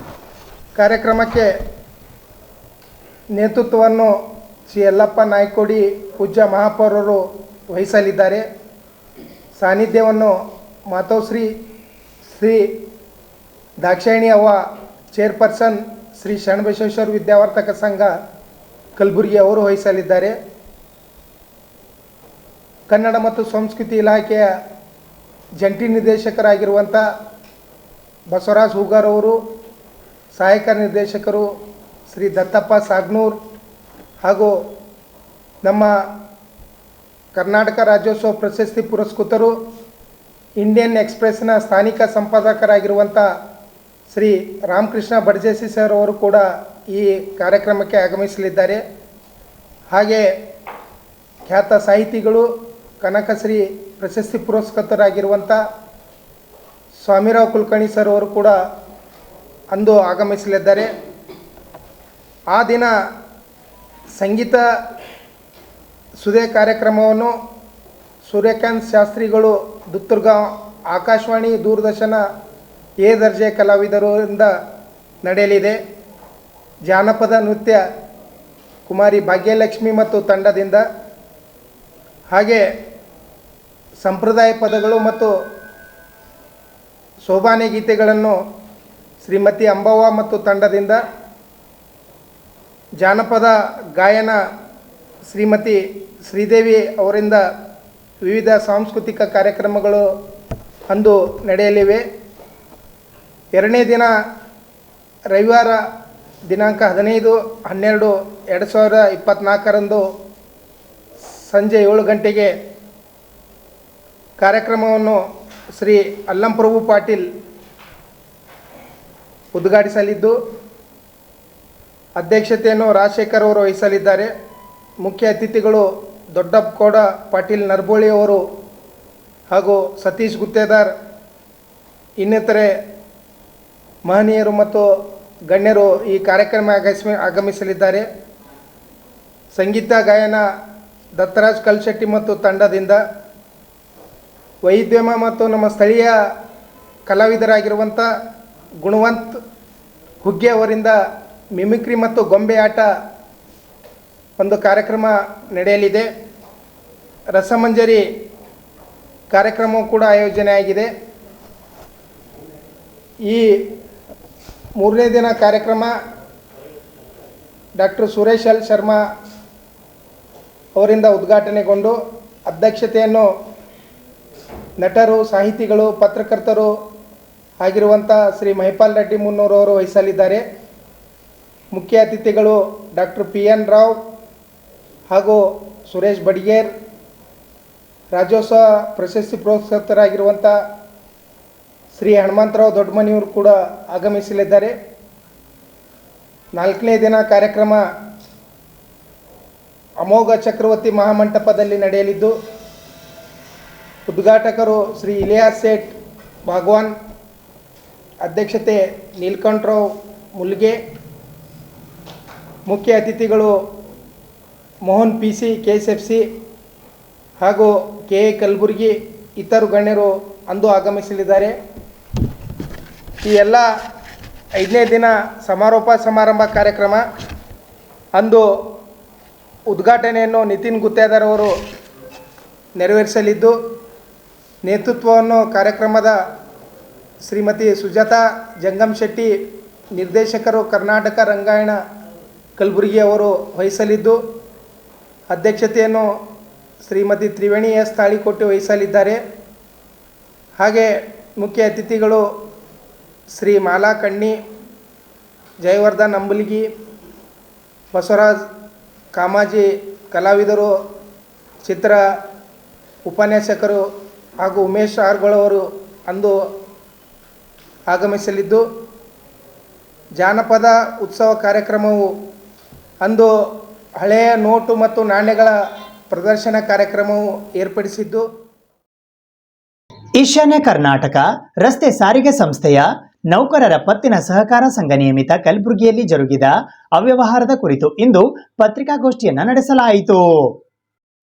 ಕಾರ್ಯಕ್ರಮಕ್ಕೆ ನೇತೃತ್ವವನ್ನು ಶ್ರೀ ಯಲ್ಲಪ್ಪ ನಾಯ್ಕೋಡಿ ಪೂಜ್ಯ ಮಹಾಪೌರರು ವಹಿಸಲಿದ್ದಾರೆ. ಸಾನ್ನಿಧ್ಯವನ್ನು ಮಾತೋಶ್ರೀ ಶ್ರೀ ದಾಕ್ಷಾಯಿಣಿ ಅವ್ವ ಚೇರ್ಪರ್ಸನ್ ಶ್ರೀ ಶರಣಬಸವೇಶ್ವರ ವಿದ್ಯಾವರ್ತಕ ಸಂಘ ಕಲಬುರಗಿ ಅವರು ವಹಿಸಲಿದ್ದಾರೆ. ಕನ್ನಡ ಮತ್ತು ಸಂಸ್ಕೃತಿ ಇಲಾಖೆಯ ಜಂಟಿ ನಿರ್ದೇಶಕರಾಗಿರುವಂಥ ಬಸವರಾಜ್ ಹೂಗಾರ್ ಅವರು, ಸಹಾಯಕ ನಿರ್ದೇಶಕರು ಶ್ರೀ ದತ್ತಪ್ಪ ಸಾಗ್ನೂರ್ ಹಾಗೂ ನಮ್ಮ ಕರ್ನಾಟಕ ರಾಜ್ಯೋತ್ಸವ ಪ್ರಶಸ್ತಿ ಪುರಸ್ಕೃತರು ಇಂಡಿಯನ್ ಎಕ್ಸ್ಪ್ರೆಸ್ನ ಸ್ಥಾನಿಕ ಸಂಪಾದಕರಾಗಿರುವಂಥ ಶ್ರೀ ರಾಮಕೃಷ್ಣ ಬಡಜೇಸಿ ಸರ್ ಅವರು ಕೂಡ ಈ ಕಾರ್ಯಕ್ರಮಕ್ಕೆ ಆಗಮಿಸಲಿದ್ದಾರೆ. ಹಾಗೆ ಖ್ಯಾತ ಸಾಹಿತಿಗಳು ಕನಕಶ್ರೀ ಪ್ರಶಸ್ತಿ ಪುರಸ್ಕೃತರಾಗಿರುವಂಥ ಸ್ವಾಮಿರಾವ್ ಕುಲಕರ್ಣಿ ಸರ್ ಅವರು ಕೂಡ ಅಂದು ಆಗಮಿಸಲಿದ್ದಾರೆ. ಆ ದಿನ ಸಂಗೀತ ಸುದೆ ಕಾರ್ಯಕ್ರಮವನ್ನು ಸೂರ್ಯಕಾಂತ್ ಶಾಸ್ತ್ರಿಗಳು ದುತ್ತೂರ್ಗಾಂವ್ ಆಕಾಶವಾಣಿ ದೂರದರ್ಶನ ಎ ದರ್ಜೆ ಕಲಾವಿದರಿಂದ ನಡೆಯಲಿದೆ. ಜಾನಪದ ನೃತ್ಯ ಕುಮಾರಿ ಭಾಗ್ಯಲಕ್ಷ್ಮಿ ಮತ್ತು ತಂಡದಿಂದ, ಹಾಗೆ ಸಂಪ್ರದಾಯ ಪದಗಳು ಮತ್ತು ಶೋಭಾನೆ ಗೀತೆಗಳನ್ನು ಶ್ರೀಮತಿ ಅಂಬವ್ವ ಮತ್ತು ತಂಡದಿಂದ, ಜಾನಪದ ಗಾಯನ ಶ್ರೀಮತಿ ಶ್ರೀದೇವಿ ಅವರಿಂದ ವಿವಿಧ ಸಾಂಸ್ಕೃತಿಕ ಕಾರ್ಯಕ್ರಮಗಳು ಅಂದು ನಡೆಯಲಿವೆ. ಎರಡನೇ ದಿನ ರವಿವಾರ ದಿನಾಂಕ 15/12/2024 ಸಂಜೆ 7 ಗಂಟೆಗೆ ಕಾರ್ಯಕ್ರಮವನ್ನು ಶ್ರೀ ಅಲ್ಲಂಪ್ರಭು ಪಾಟೀಲ್ ಉದ್ಘಾಟಿಸಲಿದ್ದು, ಅಧ್ಯಕ್ಷತೆಯನ್ನು ರಾಜಶೇಖರ್ ಅವರು ವಹಿಸಲಿದ್ದಾರೆ. ಮುಖ್ಯ ಅತಿಥಿಗಳು ದೊಡ್ಡಪ್ಪಗೌಡ ಪಾಟೀಲ್ ನರ್ಬೋಳಿ ಅವರು ಹಾಗೂ ಸತೀಶ್ ಗುತ್ತೇದಾರ್, ಇನ್ನಿತರೆ ಮಹನೀಯರು ಮತ್ತು ಗಣ್ಯರು ಈ ಕಾರ್ಯಕ್ರಮ ಆಗಮಿಸಲಿದ್ದಾರೆ. ಸಂಗೀತ ಗಾಯನ ದತ್ತರಾಜ್ ಕಲ್ಶೆಟ್ಟಿ ಮತ್ತು ತಂಡದಿಂದ, ವೈದ್ಯಮ ಮತ್ತು ನಮ್ಮ ಸ್ಥಳೀಯ ಕಲಾವಿದರಾಗಿರುವಂಥ ಗುಣವಂತ್ ಹುಗ್ಗೆ ಅವರಿಂದ ಮಿಮಿಕ್ರಿ ಮತ್ತು ಗೊಂಬೆ ಆಟ ಒಂದು ಕಾರ್ಯಕ್ರಮ ನಡೆಯಲಿದೆ. ರಸಮಂಜರಿ ಕಾರ್ಯಕ್ರಮವೂ ಕೂಡ ಆಯೋಜನೆಯಾಗಿದೆ. ಈ ಮೂರನೇ ದಿನ ಕಾರ್ಯಕ್ರಮ ಡಾಕ್ಟರ್ ಸುರೇಶ್ ಎಲ್ ಶರ್ಮಾ ಅವರಿಂದ ಉದ್ಘಾಟನೆಗೊಂಡು ಅಧ್ಯಕ್ಷತೆಯನ್ನು ನಟರು, ಸಾಹಿತಿಗಳು, ಪತ್ರಕರ್ತರು ಆಗಿರುವಂಥ ಶ್ರೀ ಮಹಿಪಾಲ್ ರೆಡ್ಡಿ ಮುನ್ನೂರು ಅವರು ವಹಿಸಲಿದ್ದಾರೆ. ಮುಖ್ಯ ಅತಿಥಿಗಳು ಡಾಕ್ಟರ್ PN ರಾವ್ ಹಾಗೂ ಸುರೇಶ್ ಬಡಿಗೇರ್, ರಾಜ್ಯೋತ್ಸವ ಪ್ರಶಸ್ತಿ ಪುರಸ್ಕೃತರಾಗಿರುವಂಥ ಶ್ರೀ ಹನುಮಂತರಾವ್ ದೊಡ್ಡಮನಿಯವರು ಕೂಡ ಆಗಮಿಸಲಿದ್ದಾರೆ. ನಾಲ್ಕನೇ ದಿನ ಕಾರ್ಯಕ್ರಮ ಅಮೋಘ ಚಕ್ರವರ್ತಿ ಮಹಾಮಂಟಪದಲ್ಲಿ ನಡೆಯಲಿದ್ದು, ಉದ್ಘಾಟಕರು ಶ್ರೀ ಇಲಿಯಾಸ್ ಸೇಠ್ ಭಾಗವಾನ್, ಅಧ್ಯಕ್ಷತೆ ನೀಲಕಂಠರಾವ್ ಮುಲ್ಗೆ, ಮುಖ್ಯ ಅತಿಥಿಗಳು ಮೋಹನ್ PC KSFC ಹಾಗೂ KA ಕಲಬುರ್ಗಿ ಇತರ ಗಣ್ಯರು ಅಂದು ಆಗಮಿಸಲಿದ್ದಾರೆ. ಈ ಎಲ್ಲ 5ನೇ ದಿನ ಸಮಾರೋಪ ಸಮಾರಂಭ ಕಾರ್ಯಕ್ರಮ ಅಂದು ಉದ್ಘಾಟನೆಯನ್ನು ನಿತಿನ್ ಗುತ್ತೇದಾರ್ ಅವರು ನೆರವೇರಿಸಲಿದ್ದು, ನೇತೃತ್ವವನ್ನು ಕಾರ್ಯಕ್ರಮದ ಶ್ರೀಮತಿ ಸುಜಾತಾ ಜಂಗಮ್ ಶೆಟ್ಟಿ, ನಿರ್ದೇಶಕರು ಕರ್ನಾಟಕ ರಂಗಾಯಣ ಕಲಬುರ್ಗಿ ಅವರು ವಹಿಸಲಿದ್ದು, ಅಧ್ಯಕ್ಷತೆಯನ್ನು ಶ್ರೀಮತಿ ತ್ರಿವೇಣಿ S ತಾಳಿಕೋಟೆ ವಹಿಸಲಿದ್ದಾರೆ. ಹಾಗೆ ಮುಖ್ಯ ಅತಿಥಿಗಳು ಶ್ರೀ ಮಾಲಾ ಕಣ್ಣಿ, ಜಯವರ್ಧನ್ ಅಂಬುಲಿಗಿ, ಬಸವರಾಜ್ ಕಾಮಾಜಿ ಕಲಾವಿದರು, ಚಿತ್ರ ಉಪನ್ಯಾಸಕರು ಹಾಗೂ ಉಮೇಶ್ ಆರ್ಗಳವರು ಅಂದು ಆಗಮಿಸಲಿದ್ದು, ಜಾನಪದ ಉತ್ಸವ ಕಾರ್ಯಕ್ರಮವು ಅಂದು ಹಳೆಯ ನೋಟು ಮತ್ತು ನಾಣ್ಯಗಳ ಪ್ರದರ್ಶನ ಕಾರ್ಯಕ್ರಮವು ಏರ್ಪಡಿಸಿದ್ದು, ಈಶಾನ್ಯ ಕರ್ನಾಟಕ ರಸ್ತೆ ಸಾರಿಗೆ ಸಂಸ್ಥೆಯ ನೌಕರರ ಪತ್ತಿನ ಸಹಕಾರ ಸಂಘ ನಿಯಮಿತ ಕಲಬುರಗಿಯಲ್ಲಿ ಜರುಗಿದ ಅವ್ಯವಹಾರದ ಕುರಿತು ಇಂದು ಪತ್ರಿಕಾಗೋಷ್ಠಿಯನ್ನು ನಡೆಸಲಾಯಿತು.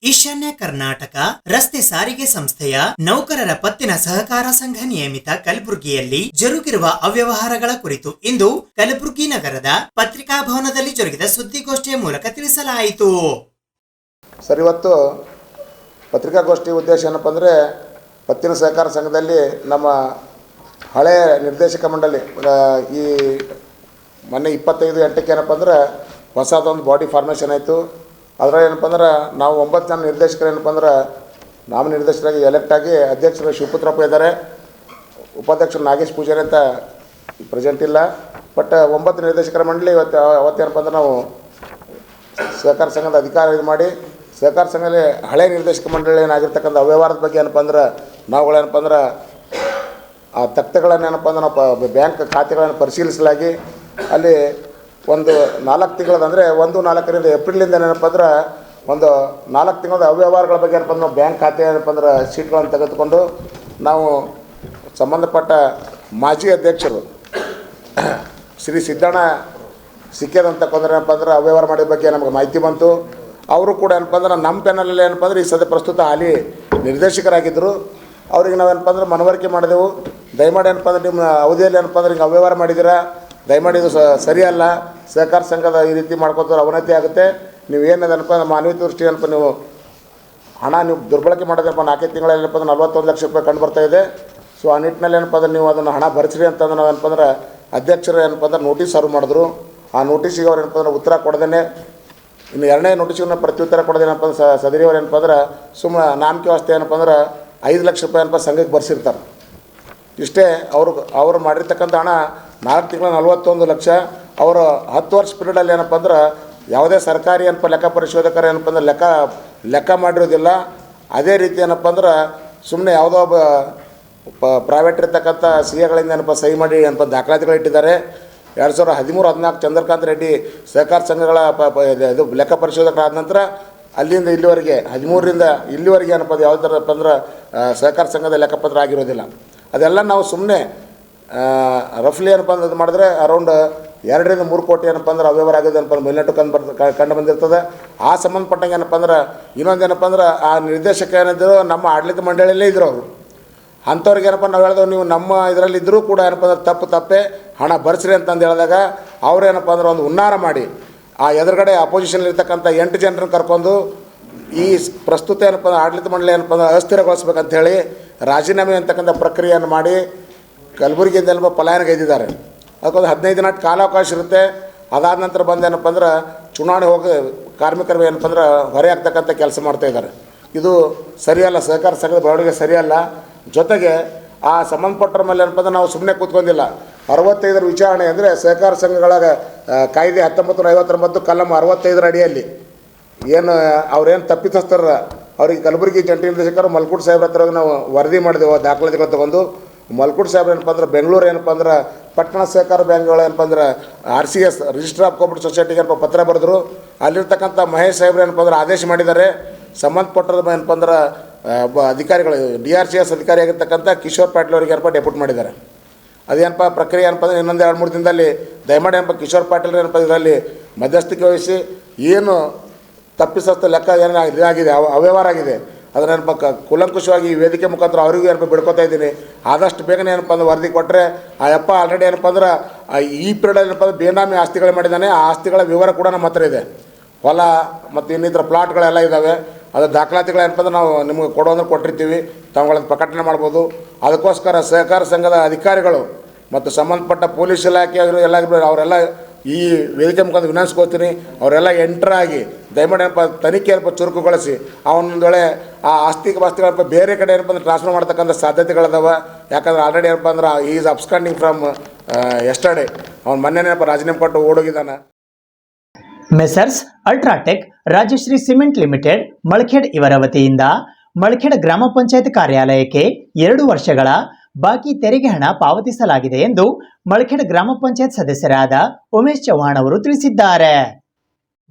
ಈಶಾನ್ಯ ಕರ್ನಾಟಕ ರಸ್ತೆ ಸಾರಿಗೆ ಸಂಸ್ಥೆಯ ನೌಕರರ ಪತ್ತಿನ ಸಹಕಾರ ಸಂಘ ನಿಯಮಿತ ಕಲಬುರಗಿಯಲ್ಲಿ ಜರುಗಿರುವ ಅವ್ಯವಹಾರಗಳ ಕುರಿತು ಇಂದು ಕಲಬುರಗಿ ನಗರದ ಪತ್ರಿಕಾ ಭವನದಲ್ಲಿ ಜರುಗಿದ ಸುದ್ದಿಗೋಷ್ಠಿಯ ಮೂಲಕ ತಿಳಿಸಲಾಯಿತು. ಸರ್, ಇವತ್ತು ಪತ್ರಿಕಾಗೋಷ್ಠಿ ಉದ್ದೇಶ ಏನಪ್ಪ ಅಂದರೆ, ಪತ್ತಿನ ಸಹಕಾರ ಸಂಘದಲ್ಲಿ ನಮ್ಮ ಹಳೆಯ ನಿರ್ದೇಶಕ ಮಂಡಳಿ ಈ ಮೊನ್ನೆ 25/8 ಏನಪ್ಪ ಅಂದ್ರೆ ಹೊಸದೊಂದು ಬಾಡಿ ಫಾರ್ಮೇಷನ್ ಆಯಿತು. ಅದರಲ್ಲಿ ಏನಪ್ಪ ಅಂದ್ರೆ ನಾವು 9 ಜನ ನಿರ್ದೇಶಕರು ಏನಪ್ಪ ಅಂದ್ರೆ ನಾಮನಿರ್ದೇಶಕರಾಗಿ ಎಲೆಕ್ಟ್ ಆಗಿ ಅಧ್ಯಕ್ಷರು ಶಿವಪುತ್ರಪ್ಪ ಇದ್ದಾರೆ, ಉಪಾಧ್ಯಕ್ಷರು ನಾಗೇಶ್ ಪೂಜಾರಿ ಅಂತ ಪ್ರೆಸೆಂಟ್ ಇಲ್ಲ. ಬಟ್ 9 ನಿರ್ದೇಶಕರ ಮಂಡಳಿ ಅವತ್ತೇನಪ್ಪ ಅಂದ್ರೆ ನಾವು ಸಹಕಾರ ಸಂಘದ ಅಧಿಕಾರ ಇದು ಮಾಡಿ ಸಹಕಾರ ಸಂಘದಲ್ಲಿ ಹಳೆ ನಿರ್ದೇಶಕ ಮಂಡಳಿ ಏನಾಗಿರ್ತಕ್ಕಂಥ ಅವ್ಯವಹಾರದ ಬಗ್ಗೆ ಏನಪ್ಪ ಅಂದ್ರೆ ನಾವುಗಳೇನಪ್ಪ ಅಂದ್ರೆ ಆ ತಕ್ತೆಗಳನ್ನು ಏನಪ್ಪ ಅಂದ್ರೆ ನಾವು ಬ್ಯಾಂಕ್ ಖಾತೆಗಳನ್ನು ಪರಿಶೀಲಿಸಲಾಗಿ ಅಲ್ಲಿ ಒಂದು 4 ತಿಂಗಳದ ಅಂದರೆ 1-4 ಏಪ್ರಿಲಿಂದ ಏನಪ್ಪ ಅಂದ್ರೆ ಒಂದು 4 ತಿಂಗಳದ ಅವ್ಯವಹಾರಗಳ ಬಗ್ಗೆ ಏನಪ್ಪ ಅಂದ್ರೆ ಬ್ಯಾಂಕ್ ಖಾತೆ ಏನಪ್ಪ ಅಂದ್ರೆ ಶೀಟ್ಗಳನ್ನು ತೆಗೆದುಕೊಂಡು ನಾವು ಸಂಬಂಧಪಟ್ಟ ಮಾಜಿ ಅಧ್ಯಕ್ಷರು ಶ್ರೀ ಸಿಕ್ಕಿದಂತಕ್ಕಂದ್ರೆ ಏನಪ್ಪ ಅಂದ್ರೆ ಅವ್ಯವಹಾರ ಮಾಡಿದ ಬಗ್ಗೆ ನಮಗೆ ಮಾಹಿತಿ ಬಂತು. ಅವರು ಕೂಡ ಏನಪ್ಪ ಅಂದ್ರೆ ನಮ್ಮ ಪ್ಯಾನಲಲ್ಲಿ ಏನಪ್ಪ ಅಂದ್ರೆ ಈ ಸದ್ಯ ಪ್ರಸ್ತುತ ಹಾಲಿ ನಿರ್ದೇಶಕರಾಗಿದ್ದರು. ಅವ್ರಿಗೆ ನಾವೇನಪ್ಪ ಅಂದ್ರೆ ಮನವರಿಕೆ ಮಾಡಿದೆವು. ದಯಮಾಡಿ ಏನಪ್ಪ ಅಂದ್ರೆ ನಿಮ್ಮ ಅವಧಿಯಲ್ಲಿ ಏನಪ್ಪ ಅಂದ್ರೆ ಹಿಂಗೆ ಅವ್ಯವಹಾರ ಮಾಡಿದ್ದೀರಾ, ದಯಮಾಡಿ ಇದು ಸರಿಯಲ್ಲ. ಸಹಕಾರ ಸಂಘದ ಈ ರೀತಿ ಮಾಡ್ಕೊತಾರೆ ಅವನತಿ ಆಗುತ್ತೆ. ನೀವು ಏನದನಪ್ಪ ಮಾನವೀಯ ದೃಷ್ಟಿ ಏನಪ್ಪ ನೀವು ಹಣ ನೀವು ದುರ್ಬಳಕೆ ಮಾಡೋದಪ್ಪ 4 ತಿಂಗಳಲ್ಲಿ ಏನಪ್ಪ ಅಂದ್ರೆ 41 ಲಕ್ಷ ರೂಪಾಯಿ ಕಂಡು ಬರ್ತಾ ಇದೆ. ಸೊ ಆ ನಿಟ್ಟಿನಲ್ಲಿ ಏನಪ್ಪ ಅಂದ್ರೆ ನೀವು ಅದನ್ನು ಹಣ ಭರಿಸ್ರಿ ಅಂತಂದ್ರೆ ನಾವು ಏನಪ್ಪ ಅಂದ್ರೆ ಅಧ್ಯಕ್ಷರು ಏನಪ್ಪ ಅಂದ್ರೆ ನೋಟಿಸ್ ಸರ್ವ್ ಮಾಡಿದ್ರು. ಆ ನೋಟಿಸಿಗೆ ಅವ್ರು ಏನಪ್ಪ ಅಂದ್ರೆ ಉತ್ತರ ಕೊಡದೇನೆ ಇನ್ನು 2ನೇ ನೋಟಿಸಿಗೆ ಪ್ರತ್ಯುತ್ತರ ಕೊಡೋದೇನಪ್ಪ ಅಂದ್ರೆ ಸದರಿಯವ್ರು ಏನಪ್ಪ ಅಂದ್ರೆ ಸುಮ್ಮನೆ ನಾಮಕೆ ವಾಸ್ತೆ ಏನಪ್ಪ ಅಂದ್ರೆ 5 ಲಕ್ಷ ರೂಪಾಯಿ ಏನಪ್ಪ ಸಂಘಕ್ಕೆ ಬರ್ಸಿರ್ತಾರೆ. ಇಷ್ಟೇ ಅವರು ಮಾಡಿರ್ತಕ್ಕಂಥ ಹಣ 4 ತಿಂಗಳ 41 ಲಕ್ಷ. ಅವರು 10 ವರ್ಷ ಪೀರಿಯಡಲ್ಲಿ ಏನಪ್ಪ ಅಂದ್ರೆ ಯಾವುದೇ ಸರ್ಕಾರಿ ಏನಪ್ಪ ಲೆಕ್ಕ ಪರಿಶೋಧಕರು ಏನಪ್ಪ ಅಂದ್ರೆ ಲೆಕ್ಕ ಮಾಡಿರೋದಿಲ್ಲ. ಅದೇ ರೀತಿ ಏನಪ್ಪ ಅಂದ್ರೆ ಸುಮ್ಮನೆ ಯಾವುದೋ ಒಬ್ಬ ಪ್ರೈವೇಟ್ ಇರ್ತಕ್ಕಂಥ CAಗಳಿಂದ ಏನಪ್ಪ ಸಹಿ ಮಾಡಿ ಏನಪ್ಪ ದಾಖಲಾತಿಗಳು ಇಟ್ಟಿದ್ದಾರೆ. 2013-14 ಚಂದ್ರಕಾಂತ್ ರೆಡ್ಡಿ ಸಹಕಾರ ಸಂಘಗಳ ಇದು ಲೆಕ್ಕ ಪರಿಶೋಧಕರಾದ ನಂತರ ಅಲ್ಲಿಂದ ಇಲ್ಲಿವರೆಗೆ 13ರಿಂದ ಇಲ್ಲಿವರೆಗೆ ಏನಪ್ಪ ಯಾವ ಥರಪ್ಪ ಅಂದ್ರೆ ಸಹಕಾರ ಸಂಘದ ಲೆಕ್ಕಪತ್ರ ಆಗಿರೋದಿಲ್ಲ. ಅದೆಲ್ಲ ನಾವು ಸುಮ್ಮನೆ ರಫ್ಲಿ ಏನಪ್ಪ ಅಂದ್ರೆ ಇದು ಮಾಡಿದ್ರೆ ಅರೌಂಡ್ 2ರಿಂದ 3 ಕೋಟಿ ಏನಪ್ಪ ಅಂದ್ರೆ ಅವ್ಯವಹಾರ ಆಗಿದೆ ಏನಪ್ಪ ಮೇಲ್ನಟ್ಟು ಕಂಡು ಬಂದಿರ್ತದೆ. ಆ ಸಂಬಂಧಪಟ್ಟಂಗೆ ಏನಪ್ಪ ಅಂದ್ರೆ ಇನ್ನೊಂದು ಏನಪ್ಪ ಅಂದ್ರೆ ಆ ನಿರ್ದೇಶಕ ಏನಿದ್ರು ನಮ್ಮ ಆಡಳಿತ ಮಂಡಳಿಯಲ್ಲೇ ಇದ್ರು ಅವರು. ಅಂಥವ್ರಿಗೆ ಏನಪ್ಪ ನಾವು ಹೇಳಿದೆವು ನೀವು ನಮ್ಮ ಇದರಲ್ಲಿ ಇದ್ದರೂ ಕೂಡ ಏನಪ್ಪ ಅಂದ್ರೆ ತಪ್ಪೇ ಹಣ ಭರಿಸ್ರಿ ಅಂತಂದು ಹೇಳಿದಾಗ ಅವ್ರೇನಪ್ಪ ಅಂದ್ರೆ ಒಂದು ಹುನ್ನಾರ ಮಾಡಿ ಆ ಎದುರುಗಡೆ ಅಪೋಸಿಷನ್ ಇರ್ತಕ್ಕಂಥ 8 ಜನರನ್ನು ಕರ್ಕೊಂಡು ಈ ಪ್ರಸ್ತುತ ಏನಪ್ಪ ಅಂದ್ರೆ ಆಡಳಿತ ಮಂಡಳಿ ಏನಪ್ಪ ಅಂದ್ರೆ ಅಸ್ಥಿರಗೊಳಿಸ್ಬೇಕಂಥೇಳಿ ರಾಜೀನಾಮೆ ಅಂತಕ್ಕಂಥ ಪ್ರಕ್ರಿಯೆಯನ್ನು ಮಾಡಿ ಕಲಬುರಗಿಯಿಂದ ಏನಪ್ಪ ಪಲಾಯನಗೈದಿದ್ದಾರೆ. ಅದಕ್ಕೊಂದು 15 ದಿನ ಕಾಲಾವಕಾಶ ಇರುತ್ತೆ. ಅದಾದ ನಂತರ ಬಂದೇನಪ್ಪ ಅಂದ್ರೆ ಚುನಾವಣೆ ಹೋಗಿ ಕಾರ್ಮಿಕರು ಏನಪ್ಪ ಅಂದ್ರೆ ಹೊರೆ ಆಗ್ತಕ್ಕಂಥ ಕೆಲಸ ಮಾಡ್ತಾಯಿದ್ದಾರೆ. ಇದು ಸರಿಯಲ್ಲ, ಸಹಕಾರ ಸಂಘದ ಬೆಳವಣಿಗೆ ಸರಿಯಲ್ಲ. ಜೊತೆಗೆ ಆ ಸಂಬಂಧಪಟ್ಟರ ಮೇಲೆ ಏನಪ್ಪ ಅಂದ್ರೆ ನಾವು ಸುಮ್ಮನೆ ಕೂತ್ಕೊಂಡಿಲ್ಲ. 65ರ ವಿಚಾರಣೆ ಅಂದರೆ ಸಹಕಾರ ಸಂಘಗಳ ಕಾಯ್ದೆ 1959 ಕಲಂ 65ರ ಅಡಿಯಲ್ಲಿ ಏನು ಅವ್ರೇನು ತಪ್ಪಿತಸ್ಥರ ಅವ್ರಿಗೆ ಕಲಬುರಗಿ ಜಂಟಿ ನಿರ್ದೇಶಕರು ಮಲ್ಕೂಟ್ ಸಾಹೇಬ್ರ ಹತ್ರ ನಾವು ವರದಿ ಮಾಡಿದೆವು. ದಾಖಲಾತಿಗಳು ತೊಗೊಂಡು ಮಲ್ಕೂಟ್ ಸಾಹೇಬ್ರು ಏನಪ್ಪ ಅಂದ್ರೆ ಬೆಂಗಳೂರು ಏನಪ್ಪ ಅಂದ್ರೆ ಪಟ್ಟಣ ಸಹಕಾರ ಬ್ಯಾಂಕ್ಗಳು ಏನಪ್ಪ ಅಂದ್ರೆ RCS ರಿಜಿಸ್ಟರ್ ಆಫ್ ಕೋಆಪರೇಟಿವ್ ಸೊಸೈಟಿಗೆ ಏನಪ್ಪ ಪತ್ರ ಬರೆದ್ರು. ಅಲ್ಲಿರ್ತಕ್ಕಂಥ ಮಹೇಶ್ ಸಾಹೇಬ್ರು ಏನಪ್ಪ ಅಂದ್ರೆ ಆದೇಶ ಮಾಡಿದ್ದಾರೆ. ಸಂಬಂಧಪಟ್ಟದ ಏನಪ್ಪ ಅಂದ್ರೆ ಅಧಿಕಾರಿಗಳು DRCS ಅಧಿಕಾರಿಯಾಗಿರ್ತಕ್ಕಂಥ ಕಿಶೋರ್ ಪಾಟೀಲ್ ಅವರಿಗೆ ಏನಪ್ಪ ಡೆಪ್ಯೂಟ್ ಮಾಡಿದ್ದಾರೆ. ಅದೇನಪ್ಪ ಪ್ರಕ್ರಿಯೆ ಏನಪ್ಪ ಅಂದ್ರೆ ಇನ್ನೊಂದು 2-3 ದಿನದಲ್ಲಿ ದಯಮಾಡಿ ಏನಪ್ಪ ಕಿಶೋರ್ ಪಾಟೀಲ್ ಏನಪ್ಪ ಇದರಲ್ಲಿ ಮಧ್ಯಸ್ಥಿಕೆ ವಹಿಸಿ ಏನು ತಪ್ಪಿಸಸ್ತ ಲೆಕ್ಕ ಏನಾಗಿದೆ ಅವ್ಯವಹಾರ ಆಗಿದೆ ಅದನ್ನೇನಪ್ಪ ಕೂಲಂಕುಷವಾಗಿ ಈ ವೇದಿಕೆ ಮುಖಾಂತರ ಅವರಿಗೂ ಏನಪ್ಪ ಬಿಡ್ಕೊತಾ ಇದ್ದೀನಿ. ಆದಷ್ಟು ಬೇಗನೆ ಏನಪ್ಪ ಅಂದ್ರೆ ವರದಿ ಕೊಟ್ಟರೆ ಆ ಯಪ್ಪ ಆಲ್ರೆಡಿ ಏನಪ್ಪ ಅಂದ್ರೆ ಈ ಪೀರಿಯಡಲ್ಲಿ ಏನಪ್ಪ ಅಂದ್ರೆ ಬೇನಾಮಿ ಆಸ್ತಿಗಳು ಮಾಡಿದ್ದಾನೆ. ಆ ಆಸ್ತಿಗಳ ವಿವರ ಕೂಡ ನಮ್ಮ ಹತ್ರ ಇದೆ. ಹೊಲ ಮತ್ತು ಇನ್ನಿತರ ಪ್ಲಾಟ್ಗಳೆಲ್ಲ ಇದ್ದಾವೆ. ಅದು ದಾಖಲಾತಿಗಳು ಏನಪ್ಪ ಅಂದ್ರೆ ನಾವು ನಿಮಗೆ ಕೊಡೋದ್ರೆ ಕೊಟ್ಟಿರ್ತೀವಿ, ತಾವುಗಳನ್ನು ಪ್ರಕಟಣೆ ಮಾಡ್ಬೋದು. ಅದಕ್ಕೋಸ್ಕರ ಸಹಕಾರ ಸಂಘದ ಅಧಿಕಾರಿಗಳು ಮತ್ತು ಸಂಬಂಧಪಟ್ಟ ಪೊಲೀಸ್ ಇಲಾಖೆ ಎಲ್ಲ ಅವರೆಲ್ಲ ಈ ವೇದಿಕೆ ಮುಖಾಂತರ ವಿನಂತಿಸ್ಕೋತೀನಿ. ಅವರೆಲ್ಲ ಎಂಟ್ರಾಗಿ ದಯಮಾಡಿ ಏನಪ್ಪ ತನಿಖೆ ಏನಪ್ಪ ಚುರುಕುಗೊಳಿಸಿ ಅವನೊಂದು ವೇಳೆ ಆ ಆಸ್ತಿಗಳಪ್ಪ ಬೇರೆ ಕಡೆ ಏನಪ್ಪ ಅಂದ್ರೆ ಟ್ರಾನ್ಸ್ಫರ್ ಮಾಡ್ತಕ್ಕಂಥ ಸಾಧ್ಯತೆಗಳಿದಾವೆ. ಯಾಕಂದ್ರೆ ಆಲ್ರೆಡಿ ಏನಪ್ಪ ಅಂದ್ರೆ ಈಸ್ ಅಬ್ಸ್ಕಾಂಡಿಂಗ್ ಫ್ರಮ್ ಎಸ್ಟರ್ಡೇ. ಅವ್ನು ಮೊನ್ನೆನೇನಪ್ಪ ರಾಜೀನಾಮೆ ಕೊಟ್ಟು ಓಡೋಗಿದ್ದಾನೆ. Messrs UltraTech Rajashree cement limited Malkhed ಇವರ ವತಿಯಿಂದ ಮಳಖೇಡ್ ಗ್ರಾಮ ಪಂಚಾಯತ್ ಕಾರ್ಯಾಲಯಕ್ಕೆ 2 ವರ್ಷಗಳ ಬಾಕಿ ತೆರಿಗೆ ಹಣ ಪಾವತಿಸಲಾಗಿದೆ ಎಂದು ಮಳಖೇಡ್ ಗ್ರಾಮ ಪಂಚಾಯತ್ ಸದಸ್ಯರಾದ ಉಮೇಶ್ ಚೌಹಾಣ್ ಅವರು ತಿಳಿಸಿದ್ದಾರೆ.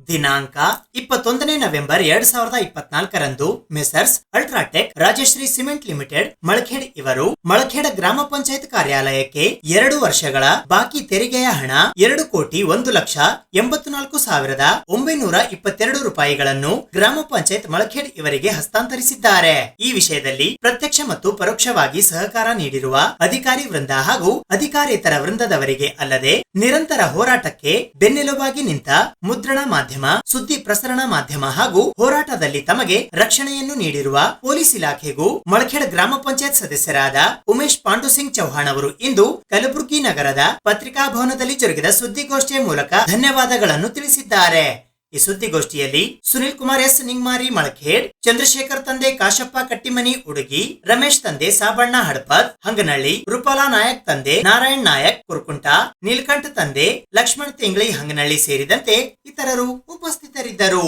ದಿನಾಂಕ 21 ನವೆಂಬರ್ 2024ರಂದು messrs UltraTech Rajashree cement limited Malkhed ಇವರು ಮಳಖೇಡ್ ಗ್ರಾಮ ಪಂಚಾಯತ್ ಕಾರ್ಯಾಲಯಕ್ಕೆ 2 ವರ್ಷಗಳ ಬಾಕಿ ತೆರಿಗೆಯ ಹಣ 2,84,922 ರೂಪಾಯಿಗಳನ್ನು ಗ್ರಾಮ ಪಂಚಾಯತ್ ಮಳಖೇಡ್ ಇವರಿಗೆ ಹಸ್ತಾಂತರಿಸಿದ್ದಾರೆ. ಈ ವಿಷಯದಲ್ಲಿ ಪ್ರತ್ಯಕ್ಷ ಮತ್ತು ಪರೋಕ್ಷವಾಗಿ ಸಹಕಾರ ನೀಡಿರುವ ಅಧಿಕಾರಿ ವೃಂದ ಹಾಗೂ ಅಧಿಕಾರೇತರ ವೃಂದದವರಿಗೆ ಅಲ್ಲದೆ ನಿರಂತರ ಹೋರಾಟಕ್ಕೆ ಬೆನ್ನೆಲುಬಾಗಿ ನಿಂತ ಮುದ್ರಣ ಮಾಧ್ಯಮ, ಸುದ್ದಿ ಪ್ರಸರಣ ಮಾಧ್ಯಮ ಹಾಗೂ ಹೋರಾಟದಲ್ಲಿ ತಮಗೆ ರಕ್ಷಣೆಯನ್ನು ನೀಡಿರುವ ಪೊಲೀಸ್ ಇಲಾಖೆಗೂ ಮಳಖೇಡ್ ಗ್ರಾಮ ಪಂಚಾಯತ್ ಸದಸ್ಯರಾದ ಉಮೇಶ್ ಪಾಂಡುಸಿಂಗ್ ಚೌಹಾಣ್ ಅವರು ಇಂದು ಕಲಬುರಗಿ ನಗರದ ಪತ್ರಿಕಾ ಭವನದಲ್ಲಿ ಜರುಗಿದ ಸುದ್ದಿಗೋಷ್ಠಿಯ ಮೂಲಕ ಧನ್ಯವಾದಗಳನ್ನು ತಿಳಿಸಿದ್ದಾರೆ. ಈ ಸುದ್ದಿಗೋಷ್ಠಿಯಲ್ಲಿ ಸುನಿಲ್ ಕುಮಾರ್ ಎಸ್ ನಿಂಗ್ಮಾರಿ ಮಳಖೇಡ್, ಚಂದ್ರಶೇಖರ್ ತಂದೆ ಕಾಶಪ್ಪ ಕಟ್ಟಿಮನಿ ಉಡುಗಿ, ರಮೇಶ್ ತಂದೆ ಸಾಬಣ್ಣ ಹಡಪದ್ ಹಂಗನಹಳ್ಳಿ, ರೂಪಾಲಾ ನಾಯಕ್ ತಂದೆ ನಾರಾಯಣ್ ನಾಯಕ್ ಕುರ್ಕುಂಟ, ನೀಲ್ಕಂಠ ತಂದೆ ಲಕ್ಷ್ಮಣ್ ತಿಂಗ್ಳಿ ಹಂಗನಹಳ್ಳಿ ಸೇರಿದಂತೆ ಇತರರು ಉಪಸ್ಥಿತರಿದ್ದರು.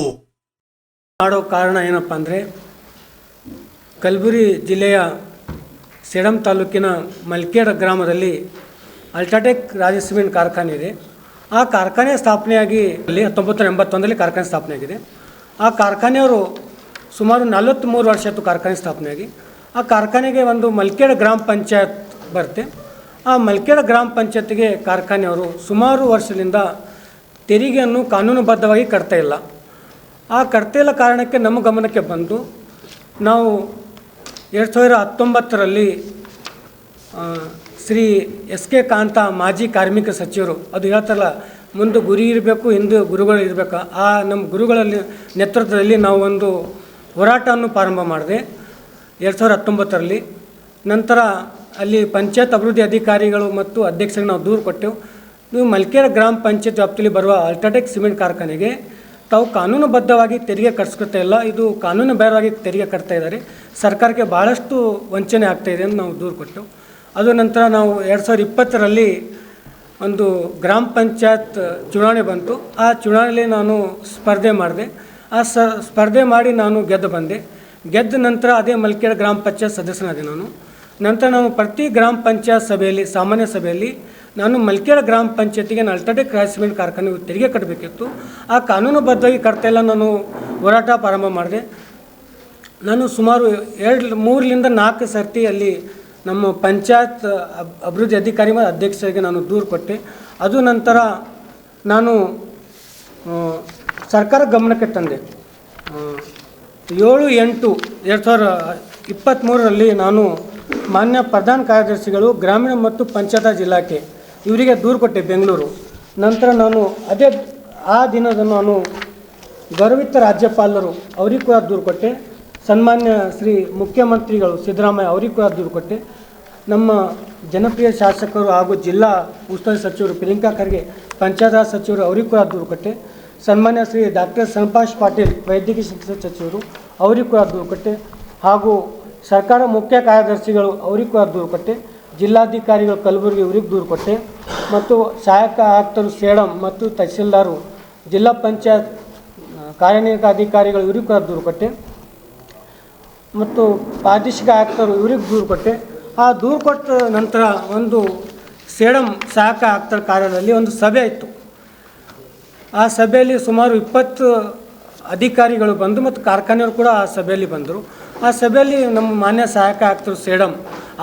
ಮಾಡೋ ಕಾರಣ ಏನಪ್ಪ ಅಂದರೆ ಕಲಬುರಗಿ ಜಿಲ್ಲೆಯ ಸೇಡಂ ತಾಲೂಕಿನ ಮಲ್ಕೇಡ್ ಗ್ರಾಮದಲ್ಲಿ ಅಲ್ಟ್ರಾಟೆಕ್ ರಾಜ ಸಿಮೆಂಟ್ ಕಾರ್ಖಾನೆ ಇದೆ. ಆ ಕಾರ್ಖಾನೆ ಸ್ಥಾಪನೆಯಾಗಿ 1981ರಲ್ಲಿ ಕಾರ್ಖಾನೆ ಸ್ಥಾಪನೆಯಾಗಿದೆ. ಆ ಕಾರ್ಖಾನೆಯವರು ಸುಮಾರು 43 ವರ್ಷ ಆಯಿತು ಕಾರ್ಖಾನೆ ಸ್ಥಾಪನೆಯಾಗಿ. ಆ ಕಾರ್ಖಾನೆಗೆ ಒಂದು ಮಲ್ಕೇಡ್ ಗ್ರಾಮ ಪಂಚಾಯತ್ ಬರುತ್ತೆ. ಆ ಮಲ್ಕೇಡ್ ಗ್ರಾಮ ಪಂಚಾಯತ್ಗೆ ಕಾರ್ಖಾನೆಯವರು ಸುಮಾರು ವರ್ಷದಿಂದ ತೆರಿಗೆಯನ್ನು ಕಾನೂನುಬದ್ಧವಾಗಿ ಕಟ್ತಾ ಇಲ್ಲ. ಆ ಕಟ್ತಾ ಇಲ್ಲ ಕಾರಣಕ್ಕೆ ನಮ್ಮ ಗಮನಕ್ಕೆ ಬಂದು ನಾವು 2019ರಲ್ಲಿ ಶ್ರೀ ಎಸ್ ಕೆ ಕಾಂತ ಮಾಜಿ ಕಾರ್ಮಿಕ ಸಚಿವರು ಅದು ಹೇಳ್ತಾರಲ್ಲ, ಮುಂದೆ ಗುರಿ ಇರಬೇಕು, ಹಿಂದೆ ಗುರುಗಳು ಇರಬೇಕು. ಆ ನಮ್ಮ ಗುರುಗಳಲ್ಲಿ ನೇತೃತ್ವದಲ್ಲಿ ನಾವು ಒಂದು ಹೋರಾಟವನ್ನು ಪ್ರಾರಂಭ ಮಾಡಿದೆ 2019ರಲ್ಲಿ. ನಂತರ ಅಲ್ಲಿ ಪಂಚಾಯತ್ ಅಭಿವೃದ್ಧಿ ಅಧಿಕಾರಿಗಳು ಮತ್ತು ಅಧ್ಯಕ್ಷರಿಗೆ ನಾವು ದೂರು ಕೊಟ್ಟೆವು. ನೀವು ಮಲ್ಕೇಡ್ ಗ್ರಾಮ ಪಂಚಾಯತ್ ವ್ಯಾಪ್ತಿಯಲ್ಲಿ ಬರುವ ಅಲ್ಟ್ರಾಟೆಕ್ ಸಿಮೆಂಟ್ ಕಾರ್ಖಾನೆಗೆ ತಾವು ಕಾನೂನುಬದ್ಧವಾಗಿ ತೆರಿಗೆ ಕಟ್ಸ್ಕೊಳ್ತಾ ಇಲ್ಲ, ಇದು ಕಾನೂನು ಬೇರವಾಗಿ ತೆರಿಗೆ ಕಟ್ತಾ ಇದ್ದಾರೆ, ಸರ್ಕಾರಕ್ಕೆ ಭಾಳಷ್ಟು ವಂಚನೆ ಆಗ್ತಾಯಿದೆ ಅಂತ ನಾವು ದೂರು ಕೊಟ್ಟೆವು. ಅದು ನಂತರ ನಾವು 2020ರಲ್ಲಿ ಒಂದು ಗ್ರಾಮ ಪಂಚಾಯತ್ ಚುನಾವಣೆ ಬಂತು. ಆ ಚುನಾವಣೆಯಲ್ಲಿ ನಾನು ಸ್ಪರ್ಧೆ ಮಾಡಿದೆ. ಆ ಸ್ಪರ್ಧೆ ಮಾಡಿ ನಾನು ಗೆದ್ದು ಬಂದೆ. ಗೆದ್ದ ನಂತರ ಅದೇ ಮಲ್ಕೇಡ್ ಗ್ರಾಮ ಪಂಚಾಯತ್ ಸದಸ್ಯನಾದೆ ನಾನು. ನಂತರ ನಾವು ಪ್ರತಿ ಗ್ರಾಮ ಪಂಚಾಯತ್ ಸಭೆಯಲ್ಲಿ, ಸಾಮಾನ್ಯ ಸಭೆಯಲ್ಲಿ ನಾನು ಮಲ್ಕೇಡ್ ಗ್ರಾಮ ಪಂಚಾಯತಿಗೆ ಅಲ್ಟ್ರಾಟೆಕ್ ರಾಜ್ ಸಿಮೆಂಟ್ ಕಾರ್ಖಾನೆ ತೆರಿಗೆ ಕಟ್ಟಬೇಕಿತ್ತು. ಆ ಕಾನೂನುಬದ್ಧವಾಗಿ ಕಟ್ತಾಯಿಲ್ಲ, ನಾನು ಹೋರಾಟ ಪ್ರಾರಂಭ ಮಾಡಿದೆ. ನಾನು ಸುಮಾರು 3-4 ಸರ್ತಿ ಅಲ್ಲಿ ನಮ್ಮ ಪಂಚಾಯತ್ ಅಭಿವೃದ್ಧಿ ಅಧಿಕಾರಿ ಮತ್ತು ಅಧ್ಯಕ್ಷರಿಗೆ ನಾನು ದೂರು ಕೊಟ್ಟೆ. ಅದು ನಂತರ ನಾನು ಸರ್ಕಾರ ಗಮನಕ್ಕೆ ತಂದೆ. 7/8/2023ರಲ್ಲಿ ನಾನು ಮಾನ್ಯ ಪ್ರಧಾನ ಕಾರ್ಯದರ್ಶಿಗಳು ಗ್ರಾಮೀಣ ಮತ್ತು ಪಂಚಾಯತ್ ಇಲಾಖೆ ಇವರಿಗೆ ದೂರು ಕೊಟ್ಟೆ ಬೆಂಗಳೂರು. ನಂತರ ನಾನು ಆ ದಿನದ ನಾನು ಗೌರವಿತ ರಾಜ್ಯಪಾಲರು ಅವರಿಗೆ ಕೂಡ ದೂರು ಕೊಟ್ಟೆ. ಸನ್ಮಾನ್ಯ ಶ್ರೀ ಮುಖ್ಯಮಂತ್ರಿಗಳು ಸಿದ್ದರಾಮಯ್ಯ ಅವರಿಗೆ ಕೂಡ ದೂರು ಕೊಟ್ಟೆ. ನಮ್ಮ ಜನಪ್ರಿಯ ಶಾಸಕರು ಹಾಗೂ ಜಿಲ್ಲಾ ಉಸ್ತುವಾರಿ ಸಚಿವರು ಪ್ರಿಯಾಂಕಾ ಖರ್ಗೆ, ಪಂಚಾಯತ್ ರಾಜ್ ಸಚಿವರು ಅವರಿಗೆ ಕೂಡ ದೂರು ಕೊಟ್ಟೆ. ಸನ್ಮಾನ್ಯ ಶ್ರೀ ಡಾಕ್ಟರ್ ಸಂಪಾಷ್ ಪಾಟೀಲ್ ವೈದ್ಯಕೀಯ ಶಿಕ್ಷಣ ಸಚಿವರು ಅವರಿಗೆ ಕೂಡ ದೂರು ಕೊಟ್ಟೆ. ಹಾಗೂ ಸರ್ಕಾರ ಮುಖ್ಯ ಕಾರ್ಯದರ್ಶಿಗಳು ಅವರಿಗೆ ಕೂಡ ದೂರು ಕೊಟ್ಟೆ. ಜಿಲ್ಲಾಧಿಕಾರಿಗಳು ಕಲಬುರಗಿ ಇವರಿಗೆ ದೂರು ಕೊಟ್ಟೆ. ಮತ್ತು ಸಹಾಯಕ ಆಯುಕ್ತರು ಸೇಡಂ ಮತ್ತು ತಹಸೀಲ್ದಾರು, ಜಿಲ್ಲಾ ಪಂಚಾಯತ್ ಕಾರ್ಯನಿರ್ವಾಹಕ ಅಧಿಕಾರಿಗಳು ಇವರಿಗೆ ಕೂಡ ದೂರು ಕೊಟ್ಟೆ. ಮತ್ತು ಪ್ರಾದೇಶಿಕ ಆಯುಕ್ತರು ಇವರಿಗೆ ದೂರು ಕೊಟ್ಟೆ. ಆ ದೂರು ಕೊಟ್ಟ ನಂತರ ಒಂದು ಸೇಡಂ ಸಹಾಯಕ ಆಯುಕ್ತರ ಕಾರ್ಯಾಲಯದಲ್ಲಿ ಒಂದು ಸಭೆ ಇತ್ತು. ಆ ಸಭೆಯಲ್ಲಿ ಸುಮಾರು 20 ಅಧಿಕಾರಿಗಳು ಬಂದು ಮತ್ತು ಕಾರ್ಖಾನೆಯವರು ಕೂಡ ಆ ಸಭೆಯಲ್ಲಿ ಬಂದರು. ಆ ಸಭೆಯಲ್ಲಿ ನಮ್ಮ ಮಾನ್ಯ ಸಹಾಯಕ ಆಯುಕ್ತರು ಸೇಡಂ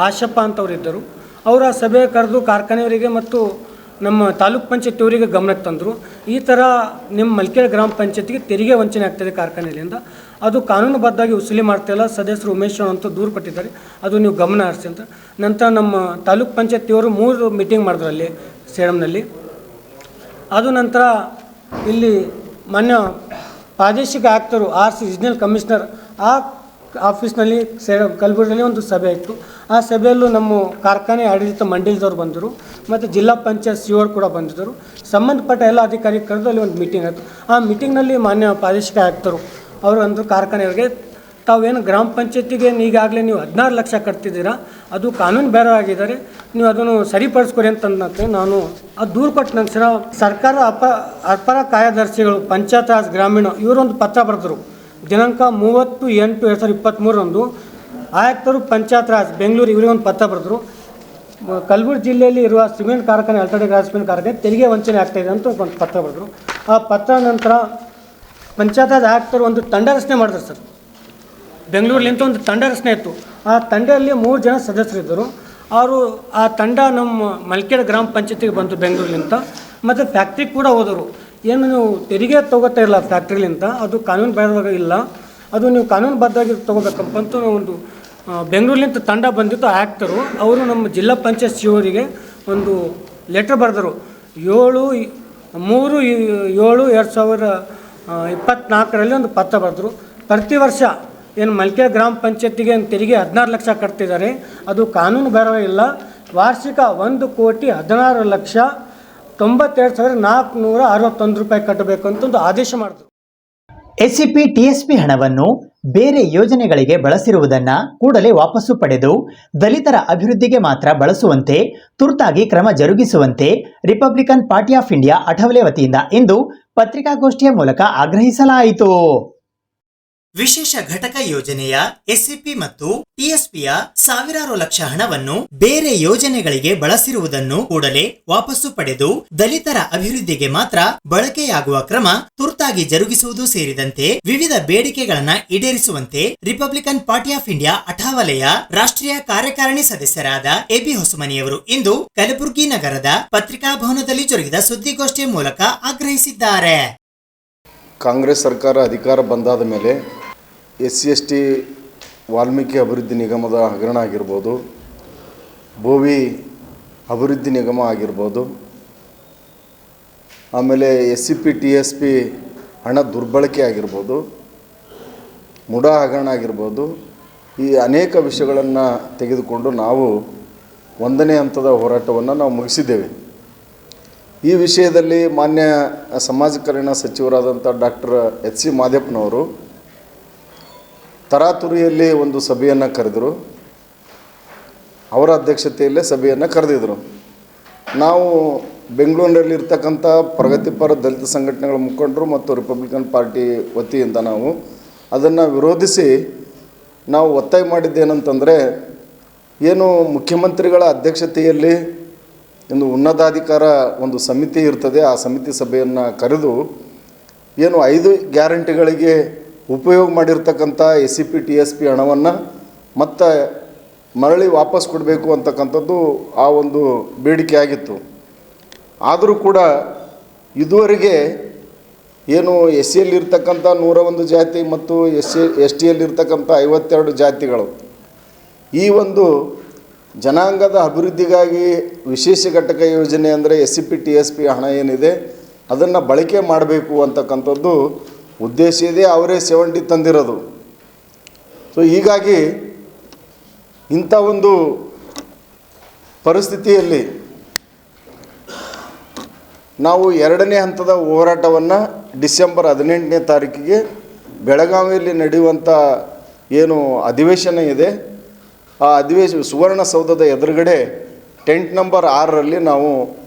ಆಶಪ್ಪ ಅಂತವ್ರು ಇದ್ದರು. ಅವರು ಆ ಸಭೆ ಕರೆದು ಕಾರ್ಖಾನೆಯವರಿಗೆ ಮತ್ತು ನಮ್ಮ ತಾಲೂಕು ಪಂಚಾಯತ್ ಅವರಿಗೆ ಗಮನಕ್ಕೆ ತಂದರು. ಈ ಥರ ನಿಮ್ಮ ಮಲ್ಕೇಡ್ ಗ್ರಾಮ ಪಂಚಾಯತಿಗೆ ತೆರಿಗೆ ವಂಚನೆ ಆಗ್ತಾಯಿದೆ ಕಾರ್ಖಾನೆಯಿಂದ, ಅದು ಕಾನೂನುಬದ್ಧವಾಗಿ ವಸೂಲಿ ಮಾಡ್ತಾಯಿಲ್ಲ. ಸದಸ್ಯರು ಉಮೇಶ್ ಅಂತ ದೂರು ಕೊಟ್ಟಿದ್ದಾರೆ, ಅದು ನೀವು ಗಮನ ಹರಿಸಿ ಅಂತ. ನಂತರ ನಮ್ಮ ತಾಲೂಕು ಪಂಚಾಯತಿಯವರು 3 ಮೀಟಿಂಗ್ ಮಾಡಿದ್ರು ಅಲ್ಲಿ ಸೇಡಂನಲ್ಲಿ. ಅದು ನಂತರ ಇಲ್ಲಿ ಮಾನ್ಯ ಪ್ರಾದೇಶಿಕ ಆಯುಕ್ತರು RC ರೀಜನಲ್ ಕಮಿಷನರ್ ಆ ಆಫೀಸ್ನಲ್ಲಿ ಕಲಬುರಗಿಯಲ್ಲಿ ಒಂದು ಸಭೆ ಇತ್ತು. ಆ ಸಭೆಯಲ್ಲೂ ನಮ್ಮ ಕಾರ್ಖಾನೆ ಆಡಳಿತ ಮಂಡಳಿದವರು ಬಂದರು ಮತ್ತು ಜಿಲ್ಲಾ ಪಂಚಾಯತ್ CO ಕೂಡ ಬಂದಿದ್ದರು. ಸಂಬಂಧಪಟ್ಟ ಎಲ್ಲ ಅಧಿಕಾರಿ ಕರೆದು ಅಲ್ಲಿ ಒಂದು ಮೀಟಿಂಗ್ ಆಯಿತು. ಆ ಮೀಟಿಂಗ್ನಲ್ಲಿ ಮಾನ್ಯ ಪ್ರಾದೇಶಿಕ ಆಯುಕ್ತರು ಅವರು ಅಂದರು ಕಾರ್ಖಾನೆಯವರಿಗೆ, ತಾವೇನು ಗ್ರಾಮ ಪಂಚಾಯತಿಗೆ ಈಗಾಗಲೇ ನೀವು 16 ಲಕ್ಷ ಕಟ್ತಿದ್ದೀರಾ, ಅದು ಕಾನೂನು ಬೇರೆಯಾಗಿದ್ದಾರೆ, ನೀವು ಅದನ್ನು ಸರಿಪಡಿಸ್ಕೊರಿ ಅಂತಂದಂತೆ ನಾನು ಅದು ದೂರು ಕೊಟ್ಟು ನಂತರ ಸರ್ಕಾರ ಅಪರ ಕಾರ್ಯದರ್ಶಿಗಳು ಪಂಚಾಯತ್ ರಾಜ್ ಗ್ರಾಮೀಣ ಇವರೊಂದು ಪತ್ರ ಬರೆದರು. ದಿನಾಂಕ 30/8/2023ರಂದು ಆಯುಕ್ತರು ಪಂಚಾಯತ್ ರಾಜ್ ಬೆಂಗಳೂರು ಇವರಿಗೊಂದು ಪತ್ರ ಬರೆದರು. ಕಲಬುರಗಿ ಜಿಲ್ಲೆಯಲ್ಲಿ ಇರುವ ಸಿಮೆಂಟ್ ಕಾರ್ಖಾನೆ ಅಲ್ಟ್ರಾಟೆಕ್ ರಾಜ್ ಸಿಮೆಂಟ್ ಕಾರ್ಖಾನೆ ತೆರಿಗೆ ವಂಚನೆ ಆಗ್ತಾಯಿದೆ ಅಂತ ಒಂದು ಪತ್ರ ಬರೆದರು. ಆ ಪತ್ರ ನಂತರ ಪಂಚಾಯತ್ ರಾಜ್ ಆಯುಕ್ತರು ಒಂದು ತಂಡ ರಚನೆ ಮಾಡಿದ್ರು ಸರ್. ಬೆಂಗಳೂರಿನಿಂದ ಒಂದು ತಂಡ ರಚನೆ ಇತ್ತು. ಆ ತಂಡದಲ್ಲಿ 3 ಜನ ಸದಸ್ಯರಿದ್ದರು. ಅವರು ಆ ತಂಡ ನಮ್ಮ ಮಲ್ಕೇಡ್ ಗ್ರಾಮ ಪಂಚಾಯತಿಗೆ ಬಂತು ಬೆಂಗಳೂರಿನಿಂದ. ಮತ್ತು ಫ್ಯಾಕ್ಟ್ರಿಗೆ ಕೂಡ ಹೋದರು. ಏನು ನೀವು ತೆರಿಗೆ ತೊಗೋತಾ ಇಲ್ಲ ಫ್ಯಾಕ್ಟ್ರಿಲಿಂದ, ಅದು ಕಾನೂನು ಬೇಡವಾಗ ಇಲ್ಲ, ಅದು ನೀವು ಕಾನೂನುಬದ್ಧವಾಗಿ ತೊಗೋಬೇಕಪ್ಪ ಅಂತ ಒಂದು ಬೆಂಗಳೂರಿನಿಂದ ತಂಡ ಬಂದಿತ್ತು ಆಯುಕ್ತರು. ಅವರು ನಮ್ಮ ಜಿಲ್ಲಾ ಪಂಚಾಯತ್ CO ಅವರಿಗೆ ಒಂದು ಲೆಟ್ರ್ ಬರೆದರು. 7/7/2024ರಲ್ಲಿ ಒಂದು ಪತ್ರ ಬರೆದರು. ಪ್ರತಿ ವರ್ಷ ಏನು ಮಲ್ಕೇಡ್ ಗ್ರಾಮ ಪಂಚಾಯತಿಗೆ ತೆರಿಗೆ 16 ಲಕ್ಷ ಕಟ್ತಿದ್ದಾರೆ, ಅದು ಕಾನೂನು ಬೇರವಾಗಿಲ್ಲ, ವಾರ್ಷಿಕ 1,92,92,461 ರೂಪಾಯಿ ಕಟ್ಟಬೇಕು ಅಂತ ಒಂದು ಆದೇಶ ಮಾಡಿದ್ರು. SCP TSP ಹಣವನ್ನು ಬೇರೆ ಯೋಜನೆಗಳಿಗೆ ಬಳಸಿರುವುದನ್ನು ಕೂಡಲೇ ವಾಪಸ್ಸು ಪಡೆದು ದಲಿತರ ಅಭಿವೃದ್ಧಿಗೆ ಮಾತ್ರ ಬಳಸುವಂತೆ ತುರ್ತಾಗಿ ಕ್ರಮ ಜರುಗಿಸುವಂತೆ ರಿಪಬ್ಲಿಕನ್ ಪಾರ್ಟಿ ಆಫ್ ಇಂಡಿಯಾ ಅಠವಲೆ ವತಿಯಿಂದ ಇಂದು ಪತ್ರಿಕಾಗೋಷ್ಠಿಯ ಮೂಲಕ ಆಗ್ರಹಿಸಲಾಯಿತು. ವಿಶೇಷ ಘಟಕ ಯೋಜನೆಯ ಎಸ್ಸಿಪಿ ಮತ್ತು ಟಿಎಸ್ಪಿಯ ಸಾವಿರಾರು ಲಕ್ಷ ಹಣವನ್ನು ಬೇರೆ ಯೋಜನೆಗಳಿಗೆ ಬಳಸಿರುವುದನ್ನು ಕೂಡಲೇ ವಾಪಸ್ಸು ಪಡೆದು ದಲಿತರ ಅಭಿವೃದ್ಧಿಗೆ ಮಾತ್ರ ಬಳಕೆಯಾಗುವ ಕ್ರಮ ತುರ್ತಾಗಿ ಜರುಗಿಸುವುದು ಸೇರಿದಂತೆ ವಿವಿಧ ಬೇಡಿಕೆಗಳನ್ನ ಈಡೇರಿಸುವಂತೆ ರಿಪಬ್ಲಿಕನ್ ಪಾರ್ಟಿ ಆಫ್ ಇಂಡಿಯಾ ಅಠಾವಲೆಯ ರಾಷ್ಟ್ರೀಯ ಕಾರ್ಯಕಾರಿಣಿ ಸದಸ್ಯರಾದ ಎಬಿ ಹೊಸಮನಿಯವರು ಇಂದು ಕಲಬುರಗಿ ನಗರದ ಪತ್ರಿಕಾ ಭವನದಲ್ಲಿ ಜರುಗಿದ ಸುದ್ದಿಗೋಷ್ಠಿಯ ಮೂಲಕ ಆಗ್ರಹಿಸಿದ್ದಾರೆ. ಕಾಂಗ್ರೆಸ್ ಸರ್ಕಾರ ಅಧಿಕಾರ ಬಂದಾದ ಮೇಲೆ SC/ST ವಾಲ್ಮೀಕಿ ಅಭಿವೃದ್ಧಿ ನಿಗಮದ ಹಗರಣ ಆಗಿರ್ಬೋದು, ಭೋವಿ ಅಭಿವೃದ್ಧಿ ನಿಗಮ ಆಗಿರ್ಬೋದು, ಆಮೇಲೆ SCP TSP ಹಣ ದುರ್ಬಳಕೆ ಆಗಿರ್ಬೋದು, ಮುಡಾ ಹಗರಣ ಆಗಿರ್ಬೋದು, ಈ ಅನೇಕ ವಿಷಯಗಳನ್ನು ತೆಗೆದುಕೊಂಡು ನಾವು 1ನೇ ಹಂತದ ಹೋರಾಟವನ್ನು ನಾವು ಮುಗಿಸಿದ್ದೇವೆ. ಈ ವಿಷಯದಲ್ಲಿ ಮಾನ್ಯ ಸಮಾಜ ಕಲ್ಯಾಣ ಸಚಿವರಾದಂಥ ಡಾಕ್ಟರ್ H.C. ಮಾದೇಪ್ಪನವರು ತರಾತುರಿಯಲ್ಲಿ ಒಂದು ಸಭೆಯನ್ನು ಕರೆದರು. ಅವರ ಅಧ್ಯಕ್ಷತೆಯಲ್ಲೇ ಸಭೆಯನ್ನು ಕರೆದಿದ್ದರು. ನಾವು ಬೆಂಗಳೂರಿನಲ್ಲಿ ಇರ್ತಕ್ಕಂಥ ಪ್ರಗತಿಪರ ದಲಿತ ಸಂಘಟನೆಗಳ ಮುಖಂಡರು ಮತ್ತು ರಿಪಬ್ಲಿಕನ್ ಪಾರ್ಟಿ ವತಿಯಿಂದ ನಾವು ಅದನ್ನು ವಿರೋಧಿಸಿ ನಾವು ಒತ್ತಾಯ ಮಾಡಿದ್ದೇನಂತಂದರೆ, ಏನು ಮುಖ್ಯಮಂತ್ರಿಗಳ ಅಧ್ಯಕ್ಷತೆಯಲ್ಲಿ ಒಂದು ಉನ್ನತಾಧಿಕಾರ ಒಂದು ಸಮಿತಿ ಇರ್ತದೆ, ಆ ಸಮಿತಿ ಸಭೆಯನ್ನು ಕರೆದು ಏನು 5 ಗ್ಯಾರಂಟಿಗಳಿಗೆ ಉಪಯೋಗ ಮಾಡಿರ್ತಕ್ಕಂಥ SCP TSP ಹಣವನ್ನು ಮತ್ತು ಮರಳಿ ವಾಪಸ್ ಕೊಡಬೇಕು ಅಂತಕ್ಕಂಥದ್ದು ಆ ಒಂದು ಬೇಡಿಕೆ ಆಗಿತ್ತು. ಆದರೂ ಕೂಡ ಇದುವರೆಗೆ ಏನು SCಯಲ್ಲಿರ್ತಕ್ಕಂಥ 101 ಜಾತಿ ಮತ್ತು STಯಲ್ಲಿರ್ತಕ್ಕಂಥ 52 ಜಾತಿಗಳು ಈ ಒಂದು ಜನಾಂಗದ ಅಭಿವೃದ್ಧಿಗಾಗಿ ವಿಶೇಷ ಘಟಕ ಯೋಜನೆ ಅಂದರೆ SCP TSP ಹಣ ಏನಿದೆ ಅದನ್ನು ಬಳಕೆ ಮಾಡಬೇಕು ಅಂತಕ್ಕಂಥದ್ದು ಉದ್ದೇಶ ಇದೆ. ಅವರೇ 70 ತಂದಿರೋದು. ಸೊ ಹೀಗಾಗಿ ಇಂಥ ಒಂದು ಪರಿಸ್ಥಿತಿಯಲ್ಲಿ ನಾವು 2ನೇ ಹಂತದ ಹೋರಾಟವನ್ನು ಡಿಸೆಂಬರ್ 18ನೇ ತಾರೀಕಿಗೆ ಬೆಳಗಾವಿಯಲ್ಲಿ ನಡೆಯುವಂಥ ಏನು ಅಧಿವೇಶನ ಇದೆ, ಆ ಸುವರ್ಣಸೌಧದ ಎದುರುಗಡೆ ಟೆಂಟ್ ನಂಬರ್ 6ರಲ್ಲಿ ನಾವು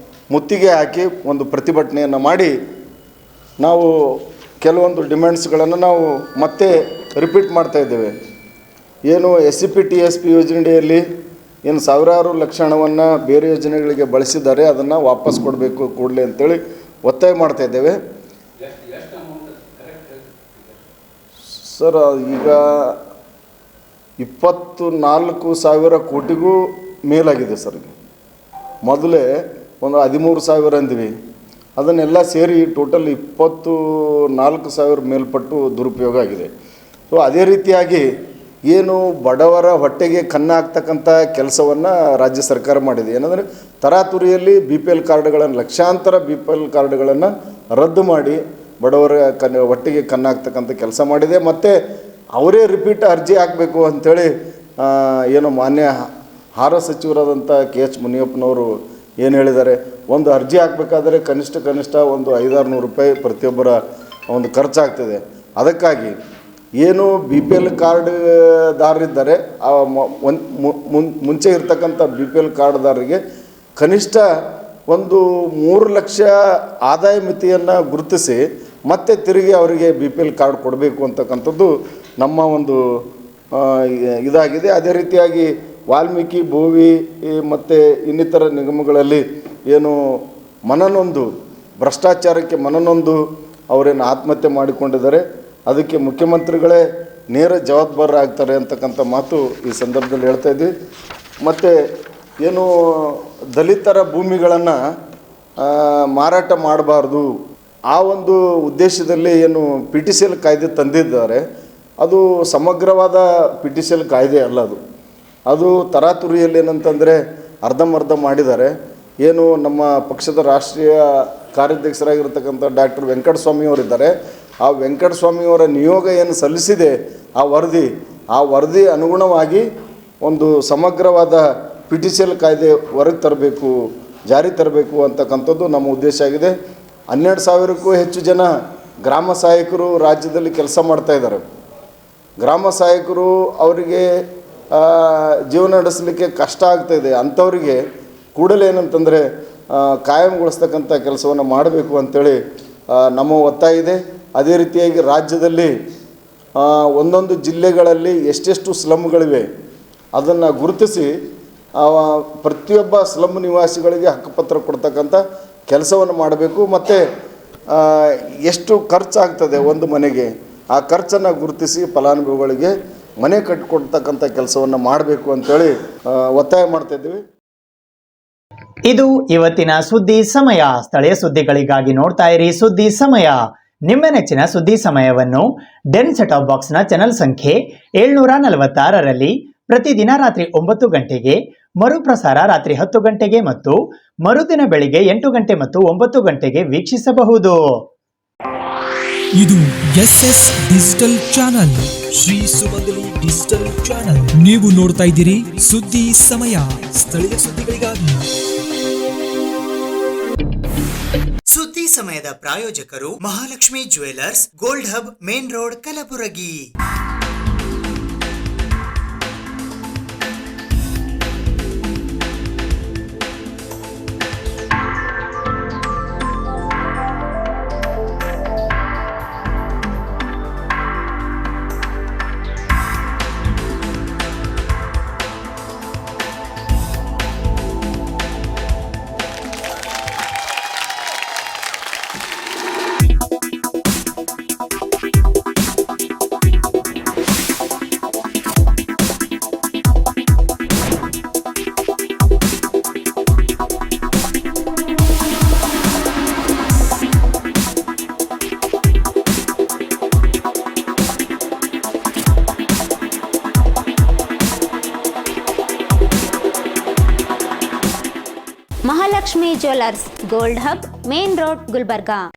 ಮುತ್ತಿಗೆ ಹಾಕಿ ಒಂದು ಪ್ರತಿಭಟನೆಯನ್ನು ಮಾಡಿ ನಾವು ಕೆಲವೊಂದು ಡಿಮ್ಯಾಂಡ್ಸ್ಗಳನ್ನು ನಾವು ಮತ್ತೆ ರಿಪೀಟ್ ಮಾಡ್ತಾಯಿದ್ದೇವೆ. ಏನು SCP TSP ಯೋಜನೆಯಲ್ಲಿ ಏನು ಸಾವಿರಾರು ಲಕ್ಷ ಹಣವನ್ನು ಬೇರೆ ಯೋಜನೆಗಳಿಗೆ ಬಳಸಿದ್ದಾರೆ, ಅದನ್ನು ವಾಪಸ್ ಕೊಡಬೇಕು ಕೂಡಲೇ ಅಂತೇಳಿ ಒತ್ತಾಯ ಮಾಡ್ತಾಯಿದ್ದೇವೆ. ಸರ್, ಈಗ 24,000 ಕೋಟಿಗೂ ಮೇಲಾಗಿದೆ ಸರ್. ಮೊದಲೇ ಒಂದು 13,000 ಅಂದ್ವಿ, ಅದನ್ನೆಲ್ಲ ಸೇರಿ ಟೋಟಲ್ 24,000 ಮೇಲ್ಪಟ್ಟು ದುರುಪಯೋಗ ಆಗಿದೆ. ಸೊ ಅದೇ ರೀತಿಯಾಗಿ ಏನು ಬಡವರ ಹೊಟ್ಟೆಗೆ ಕನ್ನ ಹಾಕ್ತಕ್ಕಂಥ ಕೆಲಸವನ್ನು ರಾಜ್ಯ ಸರ್ಕಾರ ಮಾಡಿದೆ. ಏನಂದರೆ ತರಾತುರಿಯಲ್ಲಿ BPL ಕಾರ್ಡ್ಗಳನ್ನು, ಲಕ್ಷಾಂತರ BPL ಕಾರ್ಡ್ಗಳನ್ನು ರದ್ದು ಮಾಡಿ ಬಡವರ ಹೊಟ್ಟೆಗೆ ಕನ್ನ ಹಾಕ್ತಕ್ಕಂಥ ಕೆಲಸ ಮಾಡಿದೆ. ಮತ್ತು ಅವರೇ ರಿಪೀಟ್ ಅರ್ಜಿ ಹಾಕಬೇಕು ಅಂಥೇಳಿ ಏನು ಮಾನ್ಯ ಆಹಾರ ಸಚಿವರಾದಂಥ KH ಮುನಿಯಪ್ಪನವರು ಏನು ಹೇಳಿದ್ದಾರೆ, ಒಂದು ಅರ್ಜಿ ಹಾಕಬೇಕಾದ್ರೆ ಕನಿಷ್ಠ ಒಂದು 500-600 ರೂಪಾಯಿ ಪ್ರತಿಯೊಬ್ಬರ ಒಂದು ಖರ್ಚಾಗ್ತದೆ. ಅದಕ್ಕಾಗಿ ಏನು BPL ಕಾರ್ಡ್ದಾರರಿದ್ದಾರೆ, ಆ ಮುಂಚೆ ಇರ್ತಕ್ಕಂಥ BPL ಕಾರ್ಡ್ದಾರರಿಗೆ ಕನಿಷ್ಠ ಒಂದು 3 ಲಕ್ಷ ಆದಾಯ ಮಿತಿಯನ್ನು ಗುರುತಿಸಿ ಮತ್ತೆ ತಿರುಗಿ ಅವರಿಗೆ BPL ಕಾರ್ಡ್ ಕೊಡಬೇಕು ಅಂತಕ್ಕಂಥದ್ದು ನಮ್ಮ ಒಂದು ಇದಾಗಿದೆ. ಅದೇ ರೀತಿಯಾಗಿ ವಾಲ್ಮೀಕಿ, ಭೋವಿ ಮತ್ತು ಇನ್ನಿತರ ನಿಗಮಗಳಲ್ಲಿ ಏನು ಮನನೊಂದು ಭ್ರಷ್ಟಾಚಾರಕ್ಕೆ ಮನನೊಂದು ಅವರೇನು ಆತ್ಮಹತ್ಯೆ ಮಾಡಿಕೊಂಡಿದ್ದಾರೆ, ಅದಕ್ಕೆ ಮುಖ್ಯಮಂತ್ರಿಗಳೇ ನೇರ ಜವಾಬ್ದಾರರಾಗ್ತಾರೆ ಅಂತಕ್ಕಂಥ ಮಾತು ಈ ಸಂದರ್ಭದಲ್ಲಿ ಹೇಳ್ತಾ ಇದ್ವಿ. ಮತ್ತು ಏನು ದಲಿತರ ಭೂಮಿಗಳನ್ನು ಮಾರಾಟ ಮಾಡಬಾರ್ದು, ಆ ಒಂದು ಉದ್ದೇಶದಲ್ಲಿ ಏನು PTCL ಕಾಯ್ದೆ ತಂದಿದ್ದಾರೆ, ಅದು ಸಮಗ್ರವಾದ PTCL ಕಾಯ್ದೆ ಅಲ್ಲ. ಅದು ತರಾತುರಿಯಲ್ಲಿ ಏನಂತಂದರೆ ಅರ್ಧಂಬರ್ಧ ಮಾಡಿದ್ದಾರೆ. ಏನು ನಮ್ಮ ಪಕ್ಷದ ರಾಷ್ಟ್ರೀಯ ಕಾರ್ಯಾಧ್ಯಕ್ಷರಾಗಿರ್ತಕ್ಕಂಥ ಡಾಕ್ಟರ್ ವೆಂಕಟಸ್ವಾಮಿಯವರಿದ್ದಾರೆ, ಆ ವೆಂಕಟಸ್ವಾಮಿಯವರ ನಿಯೋಗ ಏನು ಸಲ್ಲಿಸಿದೆ ಆ ವರದಿ ಅನುಗುಣವಾಗಿ ಒಂದು ಸಮಗ್ರವಾದ PTCL ಕಾಯ್ದೆ ಹೊರಗೆ ತರಬೇಕು, ಜಾರಿ ತರಬೇಕು ಅಂತಕ್ಕಂಥದ್ದು ನಮ್ಮ ಉದ್ದೇಶ ಆಗಿದೆ. 12,000ಕ್ಕೂ ಹೆಚ್ಚು ಜನ ಗ್ರಾಮ ಸಹಾಯಕರು ರಾಜ್ಯದಲ್ಲಿ ಕೆಲಸ ಮಾಡ್ತಾಯಿದ್ದಾರೆ. ಗ್ರಾಮ ಸಹಾಯಕರು ಅವರಿಗೆ ಜೀವನ ನಡೆಸಲಿಕ್ಕೆ ಕಷ್ಟ ಆಗ್ತಾಯಿದೆ. ಅಂಥವರಿಗೆ ಕೂಡಲೇ ಏನಂತಂದರೆ ಕಾಯಂಗೊಳಿಸ್ತಕ್ಕಂಥ ಕೆಲಸವನ್ನು ಮಾಡಬೇಕು ಅಂಥೇಳಿ ನಮ್ಮ ಒತ್ತಾಯ ಇದೆ. ಅದೇ ರೀತಿಯಾಗಿ ರಾಜ್ಯದಲ್ಲಿ ಒಂದೊಂದು ಜಿಲ್ಲೆಗಳಲ್ಲಿ ಎಷ್ಟೆಷ್ಟು ಸ್ಲಮ್ಗಳಿವೆ ಅದನ್ನು ಗುರುತಿಸಿ ಪ್ರತಿಯೊಬ್ಬ ಸ್ಲಮ್ ನಿವಾಸಿಗಳಿಗೆ ಹಕ್ಕುಪತ್ರ ಕೊಡ್ತಕ್ಕಂಥ ಕೆಲಸವನ್ನು ಮಾಡಬೇಕು. ಮತ್ತು ಎಷ್ಟು ಖರ್ಚಾಗ್ತದೆ ಒಂದು ಮನೆಗೆ, ಆ ಖರ್ಚನ್ನು ಗುರುತಿಸಿ ಫಲಾನುಭವಿಗಳಿಗೆ ಮನೆ ಕಟ್ಟಿಕೊಡ್ತಕ್ಕಂಥ ಕೆಲಸವನ್ನು ಮಾಡಬೇಕು ಅಂತೇಳಿ ಒತ್ತಾಯ ಮಾಡ್ತಾಯಿದ್ದೀವಿ. ಇದು ಇವತ್ತಿನ ಸುದ್ದಿ ಸಮಯ. ಸ್ಥಳೀಯ ಸುದ್ದಿಗಳಿಗಾಗಿ ನೋಡ್ತಾ ಇರಿ ಸುದ್ದಿ ಸಮಯ. ನಿಮ್ಮ ನೆಚ್ಚಿನ ಸುದ್ದಿ ಸಮಯವನ್ನು ಡೆನ್ ಸೆಟ್ ಆಫ್ ಬಾಕ್ಸ್ನ ಚಾನೆಲ್ ಸಂಖ್ಯೆ 746ರಲ್ಲಿ ಪ್ರತಿದಿನ ರಾತ್ರಿ 9 ಗಂಟೆಗೆ, ಮರುಪ್ರಸಾರ ರಾತ್ರಿ 10 ಗಂಟೆಗೆ ಮತ್ತು ಮರುದಿನ ಬೆಳಿಗ್ಗೆ 8 ಗಂಟೆ ಮತ್ತು 9 ಗಂಟೆಗೆ ವೀಕ್ಷಿಸಬಹುದು. ಇದು SS ಡಿಜಿಟಲ್ ಚಾನಲ್, ಶ್ರೀ ಸುಮಂಗಲಿ ಡಿಜಿಟಲ್ ಚಾನಲ್. ನೀವು ನೋಡ್ತಾ ಇದ್ದೀರಿ ಸುದ್ದಿ ಸಮಯ, ಸ್ಥಳೀಯ ಸುದ್ದಿಗಳಿಗಾಗಿ. ಸುದ್ದಿ ಸಮಯದ ಪ್ರಾಯೋಜಕರು Mahalakshmi jewellers, gold hub, main road, Kalaburagi. Mahalakshmi jewellers, gold hub, main road, Gulbarga.